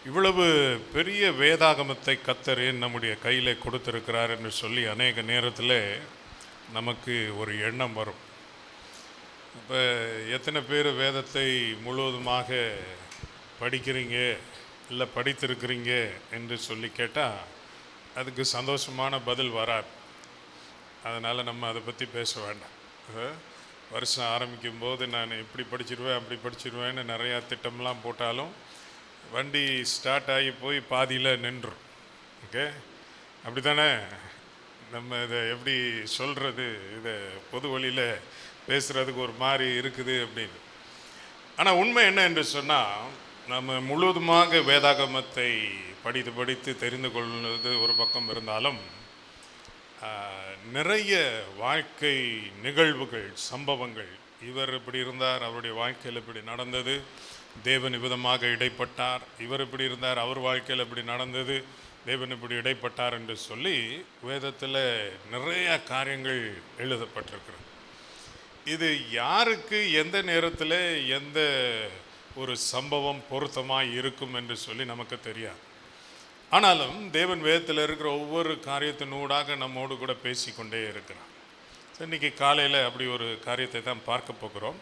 இவ்வளவு பெரிய வேதாகமத்தை கர்த்தர் நம்முடைய கையில் கொடுத்திருக்கிறார் என்று சொல்லி அநேக நேரத்தில் நமக்கு ஒரு எண்ணம் வரும். இப்போ எத்தனை பேர் வேதத்தை முழுவதுமாக படிக்கிறீங்க இல்லை படித்திருக்கிறீங்க என்று சொல்லி கேட்டால் அதுக்கு சந்தோஷமான பதில் வராது. அதனால் நம்ம அதை பற்றி பேச வேண்டாம். வருஷம் ஆரம்பிக்கும் போது நான் இப்படி படிச்சிருவேன் அப்படி படிச்சிருவேன்னு நிறையா திட்டம்லாம் போட்டாலும் வண்டி ஸ்டார்ட் ஆகி போய் பாதியில் நின்றும். ஓகே, அப்படி தானே? நம்ம இதை எப்படி சொல்கிறது, இதை பொது வழியில் பேசுகிறதுக்கு ஒரு மாதிரி இருக்குது அப்படின்னு. ஆனால் உண்மை என்ன என்று சொன்னால், நம்ம முழுவதுமாக வேதாகமத்தை படித்து தெரிந்து கொள்வது ஒரு பக்கம் இருந்தாலும் நிறைய வாழ்க்கை நிகழ்வுகள், சம்பவங்கள், இவர் இப்படி இருந்தார், அவருடைய வாழ்க்கையில் இப்படி நடந்தது, தேவன் விதமாக இடைப்பட்டார், இவர் இப்படி இருந்தார், அவர் வாழ்க்கையில் இப்படி நடந்தது, தேவன் இப்படி இடைப்பட்டார் என்று சொல்லி வேதத்தில் நிறைய காரியங்கள் எழுதப்பட்டிருக்கிறது. இது யாருக்கு எந்த நேரத்தில் எந்த ஒரு சம்பவம் பொருத்தமாக இருக்கும் என்று சொல்லி நமக்கு தெரியாது. ஆனாலும் தேவன் வேதத்தில் இருக்கிற ஒவ்வொரு காரியத்தினூடாக நம்மோடு கூட பேசிக்கொண்டே இருக்கிறார். இன்றைக்கி காலையில் அப்படி ஒரு காரியத்தை தான் பார்க்க போகிறோம்.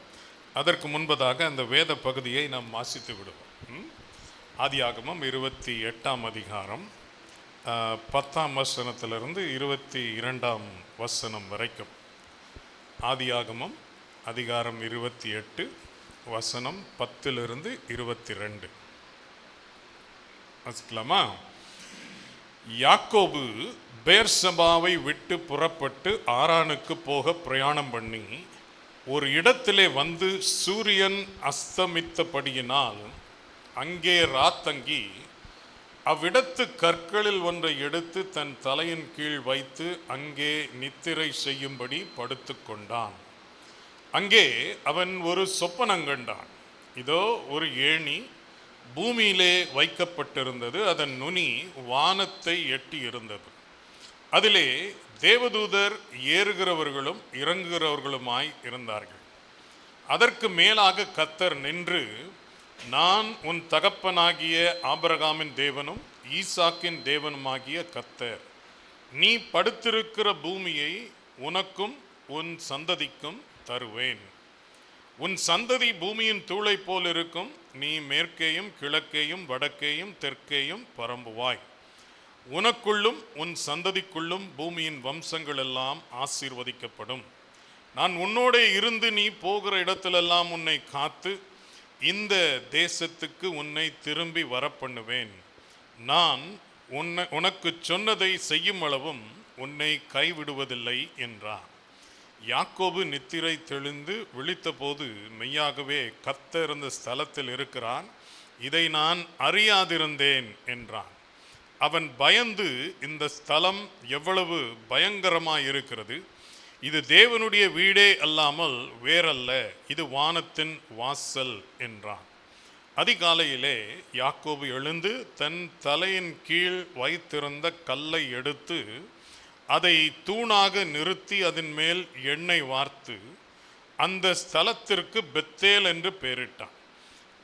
அதற்கு முன்பதாக அந்த வேத பகுதியை நாம் வாசித்து விடுவோம். ஆதியாகமம் 28ஆம் அதிகாரம் 10ஆம் வசனத்திலிருந்து 22ஆம் வசனம் வரைக்கும். ஆதியாகமம் அதிகாரம் 28 வசனம் 10லிருந்து 22 வாசிக்கலாமா? யாக்கோபு பேர்சபாவை விட்டு புறப்பட்டு ஆரானுக்கு போக பிரயாணம் பண்ணி ஒரு இடத்திலே வந்து சூரியன் அஸ்தமித்தபடியினால் அங்கே ராத்தங்கி அவ்விடத்து கற்களில் ஒன்றை எடுத்து தன் தலையின் கீழ் வைத்து அங்கே நித்திரை செய்யும்படி படுத்து கொண்டான். அங்கே அவன் ஒரு சொப்பனங்கண்டான். இதோ ஒரு ஏணி பூமியிலே வைக்கப்பட்டிருந்தது, அதன் நுனி வானத்தை எட்டி இருந்தது. அதிலே தேவதூதர் ஏறுகிறவர்களும் இறங்குகிறவர்களுமாய் இருந்தார்கள். அதற்கு மேலாக கர்த்தர் நின்று, நான் உன் தகப்பனாகிய ஆபிரகாமின் தேவனும் ஈசாக்கின் தேவனுமாகிய கர்த்தர், நீ படுத்திருக்கிற பூமியை உனக்கும் உன் சந்ததிக்கும் தருவேன். உன் சந்ததி பூமியின் தூளை போல் இருக்கும். நீ மேற்கேயும் கிழக்கேயும் வடக்கேயும் தெற்கேயும் பரம்புவாய். உனக்குள்ளும் உன் சந்ததிக்குள்ளும் பூமியின் வம்சங்கள் எல்லாம் ஆசீர்வதிக்கப்படும். நான் உன்னோடே இருந்து நீ போகிற இடத்திலெல்லாம் உன்னை காத்து இந்த தேசத்துக்கு உன்னை திரும்பி வரப்பண்ணுவேன். நான் உனக்கு சொன்னதை செய்யும் அளவும் உன்னை கைவிடுவதில்லை என்றார். யாக்கோபு நித்திரை தெளிந்து விழித்தபோது மெய்யாகவே கர்த்தர் இந்த ஸ்தலத்தில் இருக்கிறான், இதை நான் அறியாதிருந்தேன் என்றான். அவன் பயந்து, இந்த ஸ்தலம் எவ்வளவு பயங்கரமாய் இருக்கிறது, இது தேவனுடைய வீடே அல்லாமல் வேறல்ல, இது வானத்தின் வாசல் என்றான். அதிகாலையிலே யாக்கோபு எழுந்து தன் தலையின் கீழ் வைத்திருந்த கல்லை எடுத்து அதை தூணாக நிறுத்தி அதன் மேல் எண்ணெய் வார்த்து அந்த ஸ்தலத்திற்கு பெத்தேல் என்று பெயரிட்டான்.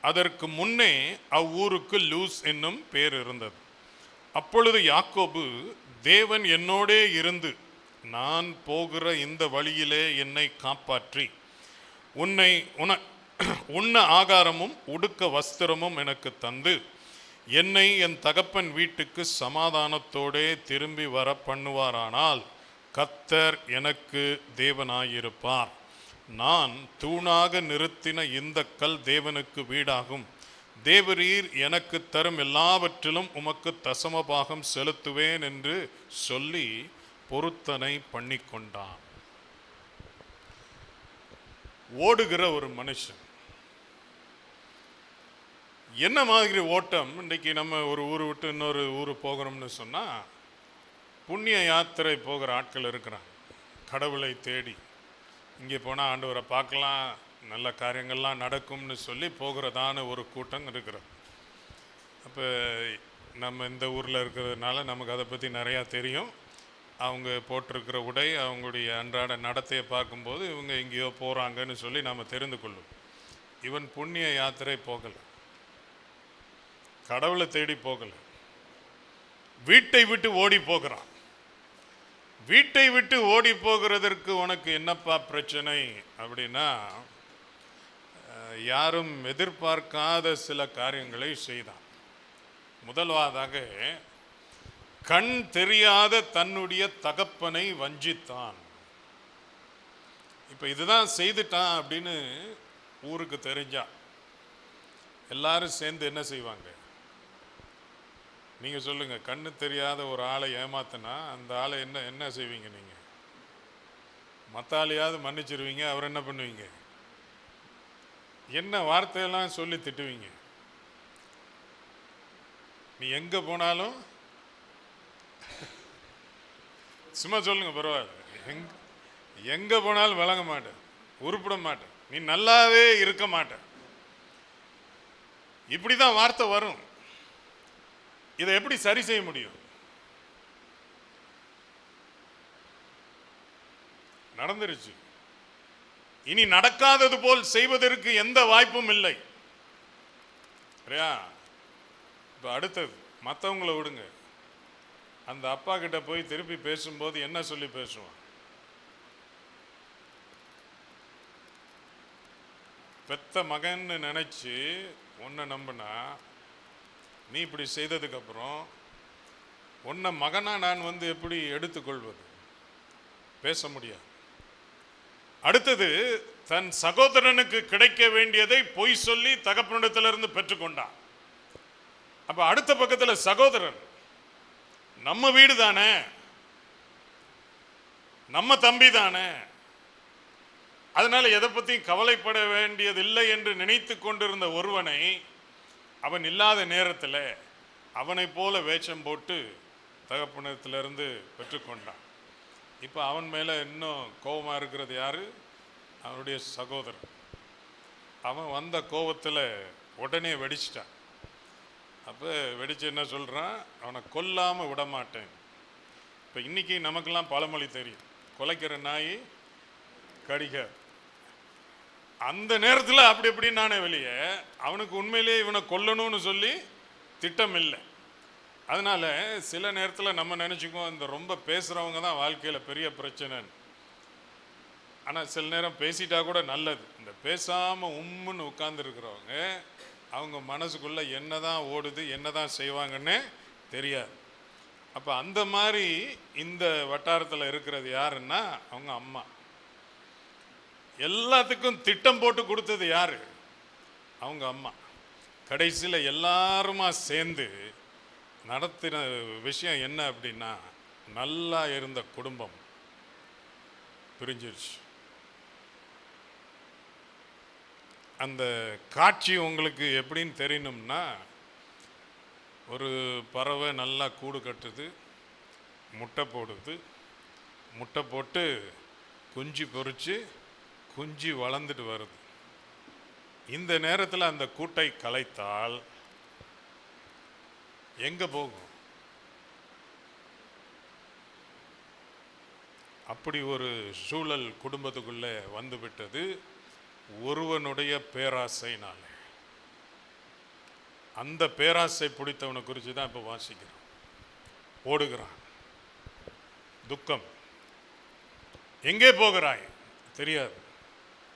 அதற்கு முன்னே அவ்வூருக்கு லூஸ் என்னும் பேர் இருந்தது. அப்பொழுது யாக்கோபு, தேவன் என்னோடே இருந்து நான் போகிற இந்த வழியிலே என்னை காப்பாற்றி உண்ண ஆகாரமும் உடுக்க வஸ்திரமும் எனக்கு தந்து என்னை என் தகப்பன் வீட்டுக்கு சமாதானத்தோடே திரும்பி வர பண்ணுவாரானால் கர்த்தர் எனக்கு தேவனாயிருப்பார். நான் தூணாக நிறுத்தின இந்த கல் தேவனுக்கு வீடாகும். தேவரீர் எனக்கு தரும் எல்லாவற்றிலும் உமக்கு தசமபாகம் செலுத்துவேன் என்று சொல்லி பொருத்தனை பண்ணிக்கொண்டான். ஓடுகிற ஒரு மனுஷன் என்ன மாதிரி ஓட்டம்? இன்றைக்கி நம்ம ஒரு ஊர் விட்டு இன்னொரு ஊர் போகிறோம்னு சொன்னால் புண்ணிய யாத்திரை போகிற ஆட்கள் இருக்கிறாங்க. கடவுளை தேடி இங்கே போனால் ஆண்டவரை பார்க்கலாம், நல்ல காரியங்கள்லாம் நடக்கும்னு சொல்லி போகிறதான ஒரு கூட்டம் இருக்கிறது. அப்போ நம்ம இந்த ஊரில் இருக்கிறதுனால நமக்கு அதை பற்றி நிறையா தெரியும். அவங்க போட்டிருக்கிற உடை, அவங்களுடைய அன்றாட நடத்தையை பார்க்கும்போது இவங்க எங்கேயோ போகிறாங்கன்னு சொல்லி நாம் தெரிந்து கொள்ளும். இவன் புண்ணிய யாத்திரை போகலை. கடவுளை தேடி போகல, வீட்டை விட்டு ஓடி போகிறான். வீட்டை விட்டு ஓடி போகிறதற்கு உனக்கு என்னப்பா பிரச்சனை அப்படின்னா, யாரும் எதிர்பார்க்காத சில காரியங்களை செய்தான். முதலாவதாக கண் தெரியாத தன்னுடைய தகப்பனை வஞ்சித்தான். இப்போ இதுதான் செய்துட்டான் அப்படின்னு ஊருக்கு தெரிஞ்சா எல்லாரும் சேர்ந்து என்ன செய்வாங்க? நீங்கள் சொல்லுங்கள். கண்ணு தெரியாத ஒரு ஆளை ஏமாத்தினா அந்த ஆளை என்ன செய்வீங்க? நீங்கள் மற்ற ஆளையாவது மன்னிச்சிருவீங்க, அவர் என்ன பண்ணுவீங்க? என்ன வார்த்தையெல்லாம் சொல்லி திட்டுவீங்க. நீ எங்கே போனாலும் சும்மா சொல்லுங்க, பரவாயில்ல. எங்கே போனாலும் விளங்க மாட்டேன், உருப்பிட மாட்டேன், நீ நல்லாவே இருக்க மாட்டேன், இப்படி தான் வார்த்தை வரும். இதை எப்படி சரி செய்ய முடியும்? நடந்துருச்சு. இனி நடக்காதது போல் செய்வதற்கு எந்த வாய்ப்பும் இல்லை. இப்போ அடுத்தது மற்றவங்களை விடுங்க. அந்த அப்பா கிட்ட போய் திருப்பி பேசும்போது என்ன சொல்லி பேசுவான்? பெத்த மகன்னு நினைச்சு உன்னை நம்பினா நீ இப்படி செய்ததுக்கு அப்புறம் உன்னை மகனா நான் எப்படி எடுத்துக்கொள்வது? பேச முடியாது. அடுத்தது, தன் சகோதரனுக்கு கிடைக்க வேண்டியதை பொய் சொல்லி தகப்பனிடத்திலிருந்து பெற்றுக்கொண்டான். அப்ப அடுத்த பக்கத்தில் சகோதரன், நம்ம வீடு தானே, நம்ம தம்பி தானே, அதனால எதை பற்றியும் கவலைப்பட வேண்டியதில்லை என்று நினைத்து கொண்டிருந்த ஒருவனை அவன் இல்லாத நேரத்தில் அவனை போல வேஷம் போட்டு தகப்பனிடத்திலிருந்து பெற்றுக்கொண்டான். இப்போ அவன் மேலே இன்னும் கோபமாக இருக்கிறது யாரு? அவனுடைய சகோதரன். அவன் வந்த கோபத்தில் உடனே வெடிச்சிட்டான். அப்போ வெடிச்சு என்ன சொல்கிறான்? அவனை கொல்லாமல் விட மாட்டேன். இப்போ இன்னைக்கு நமக்கெல்லாம் பழமொழி தெரியும், கொலைக்கிற நாய் கடிக. அந்த நேரத்தில் அப்படி எப்படி நானே வெளியே அவனுக்கு உண்மையிலேயே இவனை கொல்லணும்னு சொல்லி திட்டம் இல்லை. அதனால சில நேரத்தில் நம்ம நினச்சிக்குவோம் இந்த ரொம்ப பேசுகிறவங்க தான் வாழ்க்கையில் பெரிய பிரச்சனை. ஆனால் சில நேரம் பேசிட்டா கூட நல்லது. இந்த பேசாமல் உம்முன்னு உட்கார்ந்துருக்கிறவங்க அவங்க மனசுக்குள்ளே என்ன தான் ஓடுது, என்ன தான் செய்வாங்கன்னு தெரியாது. அப்போ அந்த மாதிரி இந்த வட்டாரத்தில் இருக்கிறது யாருன்னா அவங்க அம்மா. எல்லாத்துக்கும் திட்டம் போட்டு கொடுத்தது யாரு? அவங்க அம்மா. கடைசியில் எல்லாருமா சேர்ந்து நடத்தின விஷயம் என்ன அப்படின்னா, நல்லா இருந்த குடும்பம் பிரிஞ்சிருச்சு. அந்த காட்சி உங்களுக்கு எப்படின்னு தெரியணும்னா, ஒரு பறவை நல்லா கூடு கட்டுது, முட்டை போடுது, முட்டை போட்டு குஞ்சு பொறிச்சு குஞ்சு வளர்ந்துட்டு வருது. இந்த நேரத்தில் அந்த கூட்டை கலைத்தால் எங்க போகும்? அப்படி ஒரு சூழல் குடும்பத்துக்குள்ளே வந்து விட்டது ஒருவனுடைய பேராசைனால. அந்த பேராசை பிடித்தவனை குறித்து தான் இப்போ வாசிக்கிறோம். ஓடுகிறான். துக்கம். எங்கே போகிறாய் தெரியாது,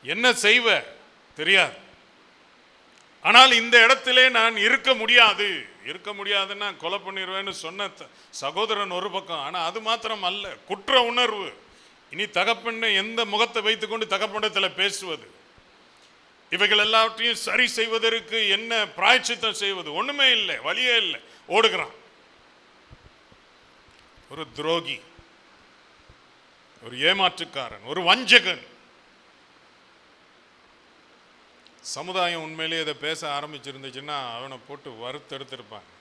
என்ன செய்வ தெரியாது. ஆனால் இந்த இடத்திலே நான் இருக்க முடியாது. இருக்க முடியாதுன்னா கொலை பண்ணிடுவேன்னு சொன்ன சகோதரன் ஒரு பக்கம். ஆனால் அது மாத்திரம் அல்ல, குற்ற உணர்வு. இனி தகப்பனை எந்த முகத்தை வைத்துக்கொண்டு தகப்பனிடத்தில் பேசுவது? இவைகள் எல்லாவற்றையும் சரி செய்வதற்கு என்ன பிராயச்சித்தம் செய்வது? ஒண்ணுமே இல்லை, வழியே இல்லை. ஓடுகிறான். ஒரு துரோகி, ஒரு ஏமாற்றுக்காரன், ஒரு வஞ்சகன். சமுதாயம் உண்மையிலேயே இதை பேச ஆரம்பிச்சிருந்துச்சுன்னா அவனை போட்டு வறுத்தெடுத்திருப்பாங்க.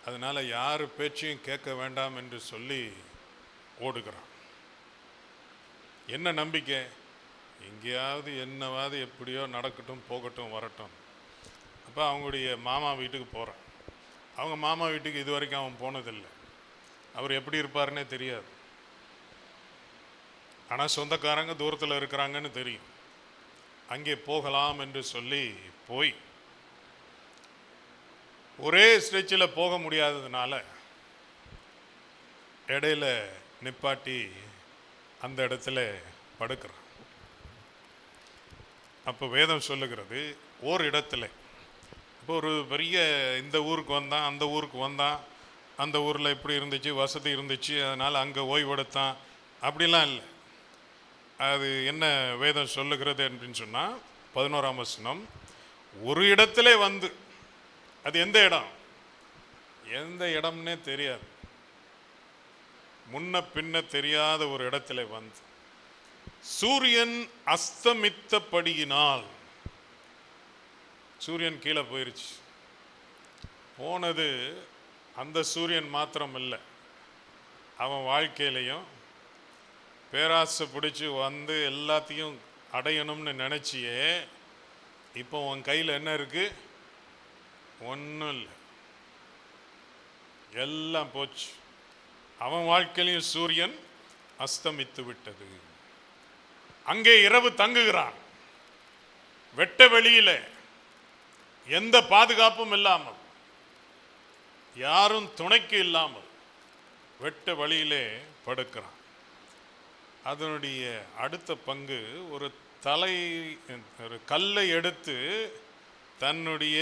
அதனால யார் பேச்சையும் கேட்க வேண்டாம் என்று சொல்லி ஓடுகிறான். என்ன நம்பிக்கை? எங்கேயாவது என்னவாது எப்படியோ நடக்கட்டும், போகட்டும், வரட்டும். அப்போ அவங்களுடைய மாமா வீட்டுக்கு போகிறான். அவங்க மாமா வீட்டுக்கு இது வரைக்கும் அவன் போனதில்லை. அவர் எப்படி இருப்பாருன்னே தெரியாது. ஆனால் சொந்தக்காரங்க தூரத்தில் இருக்கிறாங்கன்னு தெரியும். அங்கே போகலாம் என்று சொல்லி போய் ஒரே ஸ்ட்ரெச்சில் போக முடியாததுனால இடையில நிப்பாட்டி அந்த இடத்துல படுக்கிறான். அப்போ வேதம் சொல்லுகிறது, ஒரு இடத்துல இப்போ ஒரு பெரிய இந்த ஊருக்கு வந்தான், அந்த ஊருக்கு வந்தான், அந்த ஊரில் இப்படி இருந்துச்சு, வசதி இருந்துச்சு, அதனால் அங்கே ஓய்வெடுத்தான், அப்படிலாம் இல்லை. அது என்ன வேதம் சொல்லுகிறது அப்படின்னு சொன்னால் 11ஆம் வசனம், ஒரு இடத்துல வந்து, அது எந்த இடம், எந்த இடம்னே தெரியாது, முன்ன பின்ன தெரியாத ஒரு இடத்துல வந்து சூரியன் அஸ்தமித்தபடியினால், சூரியன் கீழே போயிருச்சு. போனது அந்த சூரியன் மாத்திரம் இல்லை, அவன் வாழ்க்கையிலையும் பேராசை பிடிச்சி வந்து எல்லாத்தையும் அடையணும்னு நினச்சியே, இப்போ உன் கையில் என்ன இருக்கு? ஒன்றும் இல்லை, எல்லாம் போச்சு. அவன் வாழ்க்கையிலையும் சூரியன் அஸ்தமித்து விட்டது. அங்கே இரவு தங்குகிறான், வெட்ட வெளியில, எந்த பாதுகாப்பும் இல்லாமல், யாரும் துணைக்கு இல்லாமல் வெட்ட வழியிலே படுக்கிறான். அதனுடைய அடுத்த பங்கு, ஒரு கல்லை எடுத்து தன்னுடைய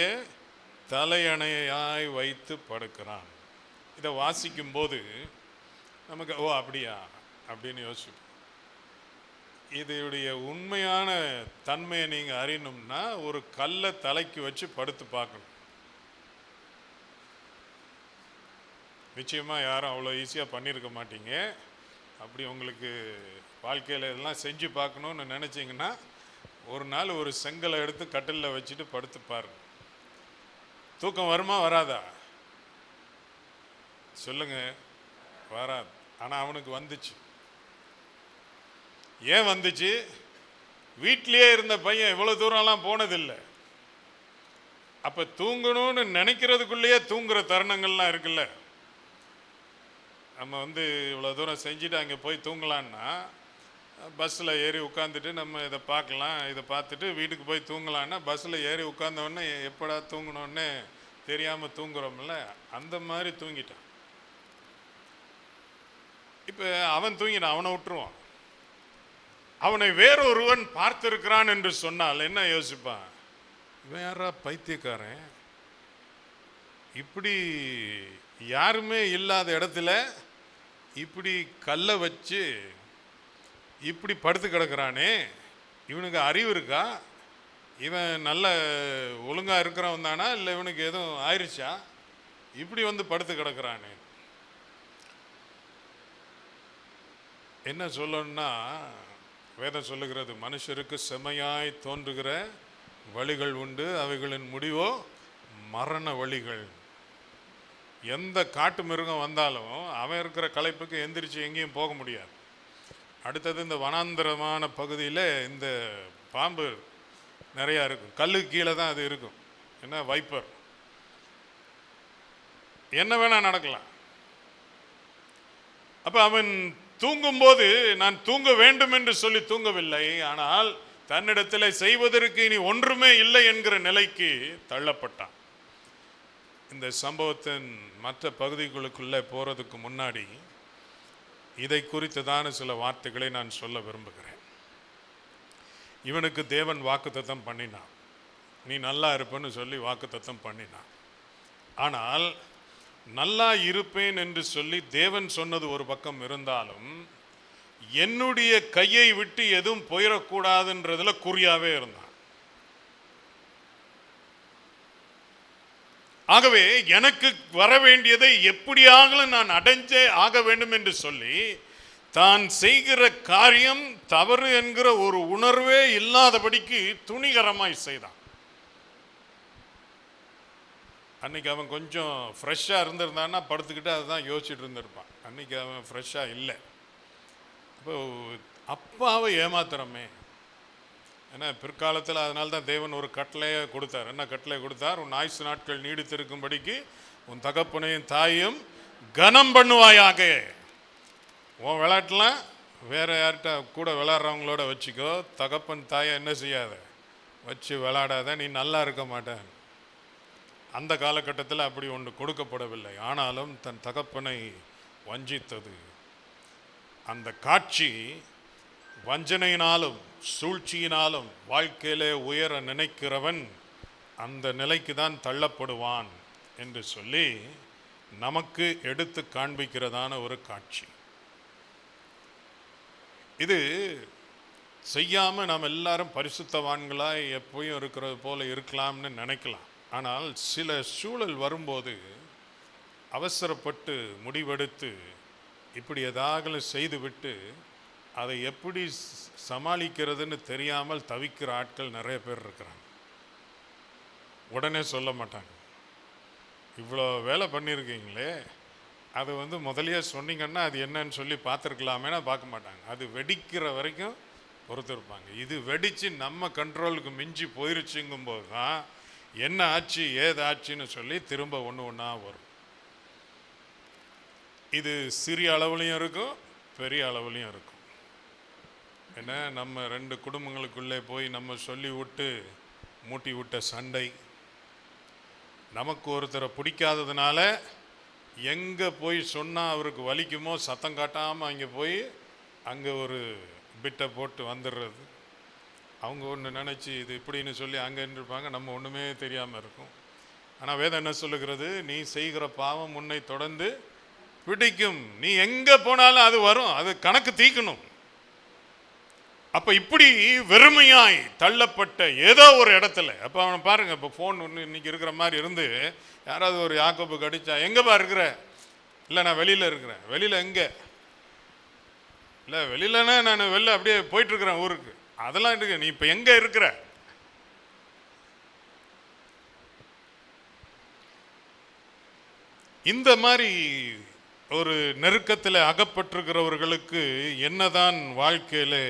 தலையணையாய் வைத்து படுக்கிறான். இதை வாசிக்கும் போது நமக்கு ஓ அப்படியா அப்படின்னு யோசிப்போம். இதனுடைய உண்மையான தன்மையை நீங்கள் அறியணும்னா ஒரு கல்லை தலைக்கு வச்சு படுத்து பார்க்கணும். நிச்சயமாக யாரும் அவ்வளோ ஈஸியாக பண்ணியிருக்க மாட்டீங்க. அப்படி உங்களுக்கு வாழ்க்கையில் இதெல்லாம் செஞ்சு பார்க்கணுன்னு நினச்சிங்கன்னா ஒரு நாள் ஒரு செங்கலை எடுத்து கட்டிலில் வச்சுட்டு படுத்து பாருங்க. தூக்கம் வருமா வராதா சொல்லுங்க? வராது. ஆனால் அவனுக்கு வந்துச்சு. ஏன் வந்துச்சு? வீட்டிலேயே இருந்த பையன் இவ்வளோ தூரம்லாம் போனதில்லை. அப்போ தூங்கணும்னு நினைக்கிறதுக்குள்ளேயே தூங்குற தருணங்கள்லாம் இருக்குல்ல. நம்ம இவ்வளோ தூரம் செஞ்சுட்டு அங்கே போய் தூங்கலான்னா, பஸ்ஸில் ஏறி உட்காந்துட்டு நம்ம இதை பார்க்கலாம், இதை பார்த்துட்டு வீட்டுக்கு போய் தூங்கலான்னா, பஸ்ஸில் ஏறி உட்காந்தோடனே எப்படா தூங்கணுன்னே தெரியாமல் தூங்குறோம்ல, அந்த மாதிரி தூங்கிட்டான். இப்போ அவன் தூங்கினான், அவனை விட்டுருவான். அவனை வேறொருவன் பார்த்திருக்கிறான் என்று சொன்னால் என்ன யோசிப்பான்? இவன் யாரா பைத்தியக்காரன், இப்படி யாருமே இல்லாத இடத்துல இப்படி கல்லை வச்சு இப்படி படுத்து கிடக்கிறானே, இவனுக்கு அறிவு இருக்கா? இவன் நல்ல ஒழுங்காக இருக்கிறவன் தானா, இல்லை இவனுக்கு எதுவும் ஆயிடுச்சா? இப்படி படுத்து கிடக்கிறானே. என்ன சொல்லணும்னா, வேதம் சொல்லுகிறது, மனுஷருக்கு செமையாய் தோன்றுகிற வழிகள் உண்டு, அவைகளின் முடிவோ மரண வழிகள். எந்த காட்டு மிருகம் வந்தாலும் அவன் இருக்கிற களைப்புக்கு எந்திரிச்சு எங்கேயும் போக முடியாது. அடுத்தது இந்த வனாந்தரமான பகுதியில் இந்த பாம்பு நிறையா இருக்கும், கல்லுக்கு கீழே தான் அது இருக்கும். என்ன வைப்பர், என்ன வேணா நடக்கலாம். அப்போ அவன் தூங்கும்போது நான் தூங்க வேண்டும் என்று சொல்லி தூங்கவில்லை, ஆனால் தன்னிடத்தில் செய்வதற்கு இனி ஒன்றுமே இல்லை என்கிற நிலைக்கு தள்ளப்பட்டான். இந்த சம்பவத்தின் மற்ற பகுதிகளுக்குள்ளே போகிறதுக்கு முன்னாடி இதை குறித்ததான சில வார்த்தைகளை நான் சொல்ல விரும்புகிறேன். இவனுக்கு தேவன் வாக்குத்தத்தம் பண்ணினான், நீ நல்லா இருப்பேன்னு சொல்லி வாக்குத்தத்தம் பண்ணினான். ஆனால் நல்லா இருப்பேன் என்று சொல்லி தேவன் சொன்னது ஒரு பக்கம் இருந்தாலும், என்னுடைய கையை விட்டு எதுவும் போயிடக்கூடாதுன்றதுல குறியாவே இருந்தான். ஆகவே எனக்கு வர வேண்டியதை எப்படியாக நான் அடைஞ்சே ஆக வேண்டும் என்று சொல்லி தான் செய்கிற காரியம் தவறு என்கிற ஒரு உணர்வே இல்லாதபடிக்கு துணிகரமாய் செய்தான். அன்னைக்கு அவன் கொஞ்சம் ஃப்ரெஷ்ஷாக இருந்திருந்தான்னா படுத்துக்கிட்டு அதுதான் யோசிச்சுட்டு இருந்திருப்பான். அன்னைக்கு அவன் ஃப்ரெஷ்ஷாக இல்லை. அப்போ அப்பாவை ஏமாத்துறமே. ஏன்னா பிற்காலத்தில் அதனால தான் தேவன் ஒரு கட்டளையை கொடுத்தார். என்ன கட்டளை கொடுத்தார்? உன் ஆயுசு நாட்கள் நீடித்திருக்கும்படிக்கு உன் தகப்பனையும் தாயையும் கனம் பண்ணுவாயாக. உன் விளையாட்டுலாம் வேற யார்கிட்ட கூட விளையாடுறவங்களோட வச்சுக்கோ, தகப்பன் தாயை என்ன செய்யாத வச்சு விளையாடாத, நீ நல்லா இருக்க மாட்டேன். அந்த காலகட்டத்தில் அப்படி ஒன்று கொடுக்கப்படவில்லை. ஆனாலும் தன் தகப்பனை வஞ்சித்தது. அந்த காட்சி வஞ்சனையினாலும் சூழ்ச்சியினாலும் வாழ்க்கையிலே உயர நினைக்கிறவன் அந்த நிலைக்கு தான் தள்ளப்படுவான் என்று சொல்லி நமக்கு எடுத்து காண்பிக்கிறதான ஒரு காட்சி. இது செய்யாமல் நாம் எல்லாரும் பரிசுத்தவான்களாய் எப்பயும் இருக்கிறது போல இருக்கலாம்னு நினைக்கலாம். ஆனால் சில சூழல் வரும்போது அவசரப்பட்டு முடிவெடுத்து இப்படி ஏதாவது செய்துவிட்டு அதை எப்படி சமாளிக்கிறதுன்னு தெரியாமல் தவிக்கிற ஆட்கள் நிறைய பேர் இருக்கிறாங்க. உடனே சொல்ல மாட்டாங்க, இவ்வளோ வேலை பண்ணியிருக்கீங்களே, அது முதலையே சொன்னீங்கன்னா அது என்னன்னு சொல்லி பார்த்துருக்கலாமேனா பார்க்க மாட்டாங்க. அது வெடிக்கிற வரைக்கும் பொறுத்திருப்பாங்க. இது வெடித்து நம்ம கண்ட்ரோலுக்கு மிஞ்சி போயிருச்சுங்கும்போது தான் என்ன ஆச்சு ஏதாச்சுன்னு சொல்லி திரும்ப ஒன்று ஒன்றா வரும். இது சிறிய அளவுலையும் இருக்கும், பெரிய அளவுலையும் இருக்கும். என்ன, நம்ம 2 குடும்பங்களுக்குள்ளே போய் நம்ம சொல்லி விட்டு மூட்டி விட்ட சண்டை, நமக்கு ஒருத்தரை பிடிக்காததுனால எங்கே போய் சொன்னால் அவருக்கு வலிக்குமோ சத்தம் காட்டாமல் அங்கே போய் அங்கே ஒரு பிட்டை போட்டு வந்துடுறது. அவங்க ஒன்று நினச்சி இது இப்படின்னு சொல்லி அங்கே இருப்பாங்க, நம்ம ஒன்றுமே தெரியாமல் இருக்கும். ஆனால் வேதம் என்ன சொல்லுகிறது? நீ செய்கிற பாவம் உன்னை தொடர்ந்து பிடிக்கும். நீ எங்கே போனாலும் அது வரும், அது கணக்கு தீக்கணும். அப்போ இப்படி வெறுமையாய் தள்ளப்பட்ட ஏதோ ஒரு இடத்துல, அப்போ அவனை பாருங்க, இப்போ ஃபோன் ஒன்று இன்னைக்கு இருக்கிற மாதிரி இருந்து யாராவது ஒரு யாக்கோபு கடிச்சா, எங்கேப்பா இருக்கிற? இல்லை நான் வெளியில் இருக்கிறேன். வெளியில் எங்கே? இல்லை வெளியிலனா நான் வெளில அப்படியே போயிட்டுருக்கிறேன் ஊருக்கு. அதெல்லாம் இருக்கு, நீ இப்போ எங்கே இருக்கிற? இந்த மாதிரி ஒரு நெருக்கத்தில் அகப்பட்டிருக்கிறவர்களுக்கு என்னதான் வாழ்க்கையில்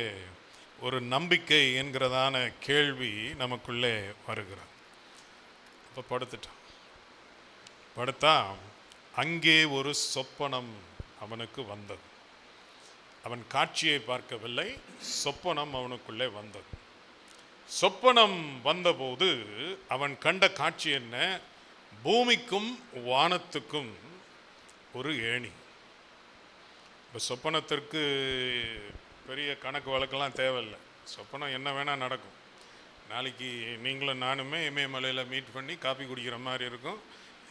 ஒரு நம்பிக்கை என்கிறதான கேள்வி நமக்குள்ளே வருகிறது. இப்போ படுத்தா அங்கே ஒரு சொப்பனம் அவனுக்கு வந்தது. அவன் காட்சியை பார்க்கவில்லை, சொப்பனம் அவனுக்குள்ளே வந்தது. சொப்பனம் வந்தபோது அவன் கண்ட காட்சி என்ன? பூமிக்கும் வானத்துக்கும் ஒரு ஏணி. இப்போ சொப்பனத்திற்கு பெரிய கணக்கு வழக்கெல்லாம் தேவையில்லை. சொப்பனம் என்ன வேணால் நடக்கும். நாளைக்கு நீங்களும் நானுமே இமயமலையில் மீட் பண்ணி காப்பி குடிக்கிற மாதிரி இருக்கும்.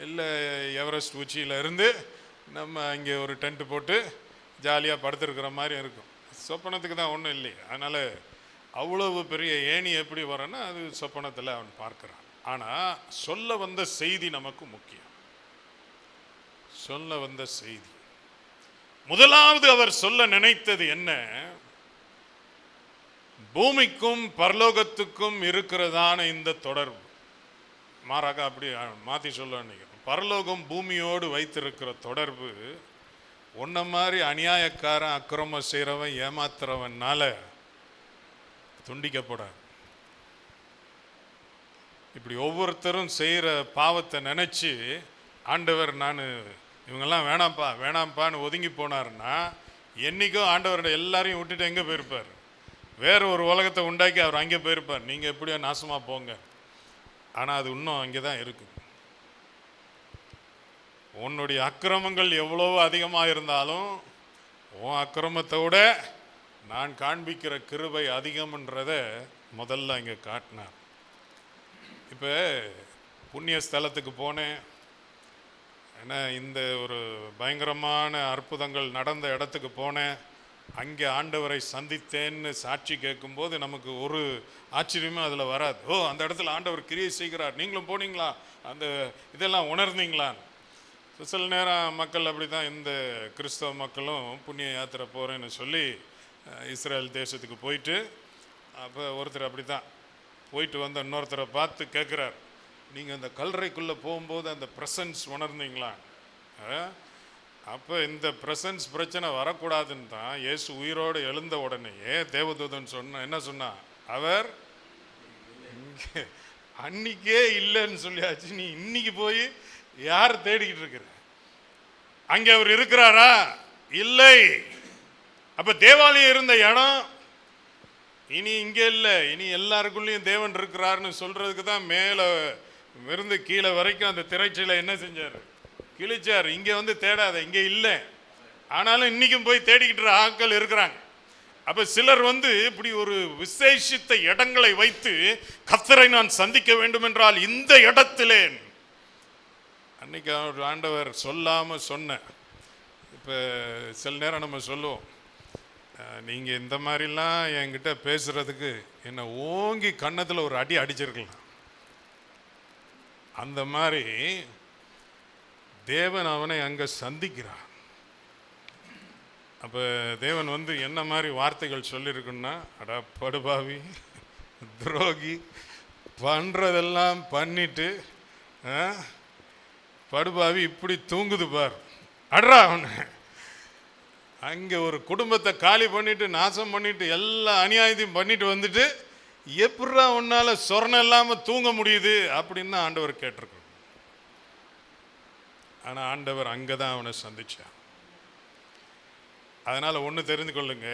இல்லை எவரெஸ்ட் உச்சியில் இருந்து நம்ம அங்கே ஒரு டென்ட்டு போட்டு ஜாலியாக படுத்துருக்கிற மாதிரி இருக்கும். சொப்பனத்துக்கு தான் ஒன்றும் இல்லையே. அதனால் அவ்வளவு பெரிய ஏணி எப்படி வரேன்னா அது சொப்பனத்தில் அவன் பார்க்குறான். ஆனால் சொல்ல வந்த செய்தி நமக்கு முக்கியம். சொல்ல வந்த செய்தி முதலாவது அவர் சொல்ல நினைத்தது என்ன? பூமிக்கும் பரலோகத்துக்கும் இருக்கிறதான இந்த தொடர்பு. மாறாக அப்படி மாற்றி சொல்ல நினைக்கிறேன். பரலோகம் பூமியோடு வைத்திருக்கிற தொடர்பு உன்ன மாதிரி அநியாயக்காரன் அக்கிரமம் செய்கிறவன் ஏமாத்துறவனால துண்டிக்கப்படாது. இப்படி ஒவ்வொருத்தரும் செய்கிற பாவத்தை நினச்சி ஆண்டவர் நான் இவங்கெல்லாம் வேணாம்ப்பான்னு ஒதுங்கி போனார்னா என்றைக்கோ ஆண்டவரோட எல்லாரையும் விட்டுட்டு எங்கே போயிருப்பார்? வேற ஒரு உலகத்தை உண்டாக்கி அவர் அங்கே போயிருப்பார். நீங்கள் எப்படியோ நாசமாக போங்க. ஆனால் அது இன்னும் அங்கே தான் இருக்குது. உன்னுடைய அக்கிரமங்கள் எவ்வளவோ அதிகமாக இருந்தாலும் உன் அக்கிரமத்தை விட நான் காண்பிக்கிற கிருபை அதிகம்ன்றதை முதல்ல இங்கே காட்டினார். இப்போ புண்ணிய ஸ்தலத்துக்கு போனேன், ஏன்னா இந்த ஒரு பயங்கரமான அற்புதங்கள் நடந்த இடத்துக்கு போனேன், அங்கே ஆண்டவரை சந்தித்தேன்னு சாட்சி கேட்கும்போது நமக்கு ஒரு ஆச்சரியமும் அதில் வராது. ஓ, அந்த இடத்துல ஆண்டவர் கிரியை செய்கிறார், நீங்களும் போனீங்களா, அந்த இதெல்லாம் உணர்ந்தீங்களான்னு. சில நேரம் மக்கள் அப்படி தான், இந்த கிறிஸ்தவ மக்களும் புண்ணிய யாத்திரை போகிறேன்னு சொல்லி இஸ்ரேல் தேசத்துக்கு போயிட்டு, அப்போ ஒருத்தர் அப்படி தான் போயிட்டு வந்த இன்னொருத்தரை பார்த்து கேட்குறார், நீங்கள் அந்த கல்லறைக்குள்ளே போகும்போது அந்த ப்ரெசன்ஸ் உணர்ந்தீங்களா? அப்போ இந்த ப்ரெசன்ஸ் பிரச்சனை வரக்கூடாதுன்னு தான் இயேசு உயிரோடு எழுந்த உடனேயே தேவதூதன் என்ன சொன்னா, அவர் அன்னைக்கே இல்லைன்னு சொல்லியாச்சு, நீ இன்னைக்கு போய் யார் தேடிக்கிட்டு இருக்கிற? அங்கே அவர் இருக்கிறாரா? இல்லை. அப்போ தேவாலயம் இருந்த இடம் இனி இங்கே இல்லை, இனி எல்லாருக்குள்ளேயும் தேவன் இருக்கிறாருன்னு சொல்றதுக்கு தான் மேலே விருந்து கீழே வரைக்கும் அந்த திரைச்சீலை என்ன செஞ்சார்? கிழிச்சார். இங்கே வந்து தேடாத, இங்கே இல்லை. ஆனாலும் இன்னைக்கும் போய் தேடிக்கிட்டு ஆட்கள் இருக்கிறாங்க. அப்ப சிலர் வந்து இப்படி ஒரு விசேஷித்த இடங்களை வைத்து கர்த்தரை நான் சந்திக்க வேண்டும் என்றால் இந்த இடத்திலே, அன்னைக்கு அவர் ஆண்டவர் சொல்லாம சொன்ன, இப்போ சில நேரம் நம்ம சொல்லுவோம், நீங்கள் இந்த மாதிரிலாம் என்கிட்ட பேசுறதுக்கு என்னை ஓங்கி கன்னத்தில் ஒரு அடி அடிச்சிருக்கலாம். அந்த மாதிரி தேவன் அவனை அங்கே சந்திக்கிறான். அப்போ தேவன் வந்து என்ன மாதிரி வார்த்தைகள் சொல்லியிருக்குன்னா, அடா படுபாவி, துரோகி, பண்ணுறதெல்லாம் பண்ணிட்டு படுபாவி இப்படி தூங்குது பார், அட்ரா அவனை. அங்கே ஒரு குடும்பத்தை காலி பண்ணிட்டு நாசம் பண்ணிட்டு எல்லா அநியாயத்தையும் பண்ணிட்டு வந்துட்டு எப்படா உன்னால சொர்ணம் இல்லாமல் தூங்க முடியுது அப்படின்னு ஆண்டவர் கேட்டிருக்கோம். ஆனால் ஆண்டவர் அங்கே தான் அவனை சந்திச்சான். அதனால் ஒன்று தெரிந்து கொள்ளுங்க,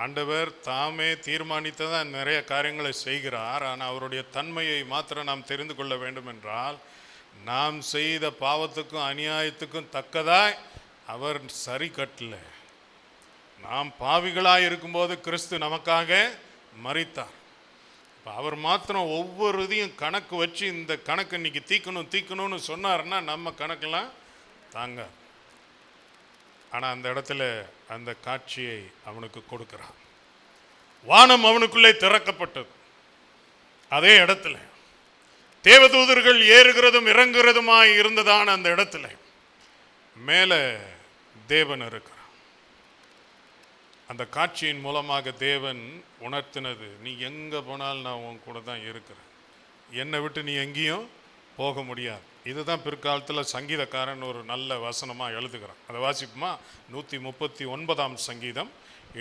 ஆண்டவர் தாமே தீர்மானித்ததான் நிறைய காரியங்களை செய்கிறார். ஆனால் அவருடைய தன்மையை மாத்திரம் நாம் தெரிந்து கொள்ள வேண்டும் என்றால், நாம் செய்த பாவத்துக்கும் அநியாயத்துக்கும் தக்கதாய் அவர் சரி கட்டல. நாம் பாவிகளாக இருக்கும்போது கிறிஸ்து நமக்காக மரித்தார். அவர் மாத்திரம் ஒவ்வொரு இதையும் கணக்கு வச்சு இந்த கணக்கு இன்னைக்கு தீக்கணும்னு சொன்னார்னா நம்ம கணக்கெல்லாம் தாங்க. ஆனால் அந்த இடத்துல அந்த காட்சியை அவனுக்கு கொடுக்கிறான். வானம் அவனுக்குள்ளே திறக்கப்பட்டது. அதே இடத்துல தேவதூதர்கள் ஏறுகிறதும் இறங்குறதுமாய் இருந்ததான அந்த இடத்துல மேலே தேவன் இருக்கிறான். அந்த காட்சியின் மூலமாக தேவன் உணர்த்தினது, நீ எங்கே போனாலும் நான் உன் கூட தான் இருக்கிறேன், என்னை விட்டு நீ எங்கேயும் போக முடியாது. இதுதான் பிற்காலத்தில் சங்கீதக்காரன் ஒரு நல்ல வசனமாக எழுதுகிறான். அதை வாசிப்புமா? 139 சங்கீதம்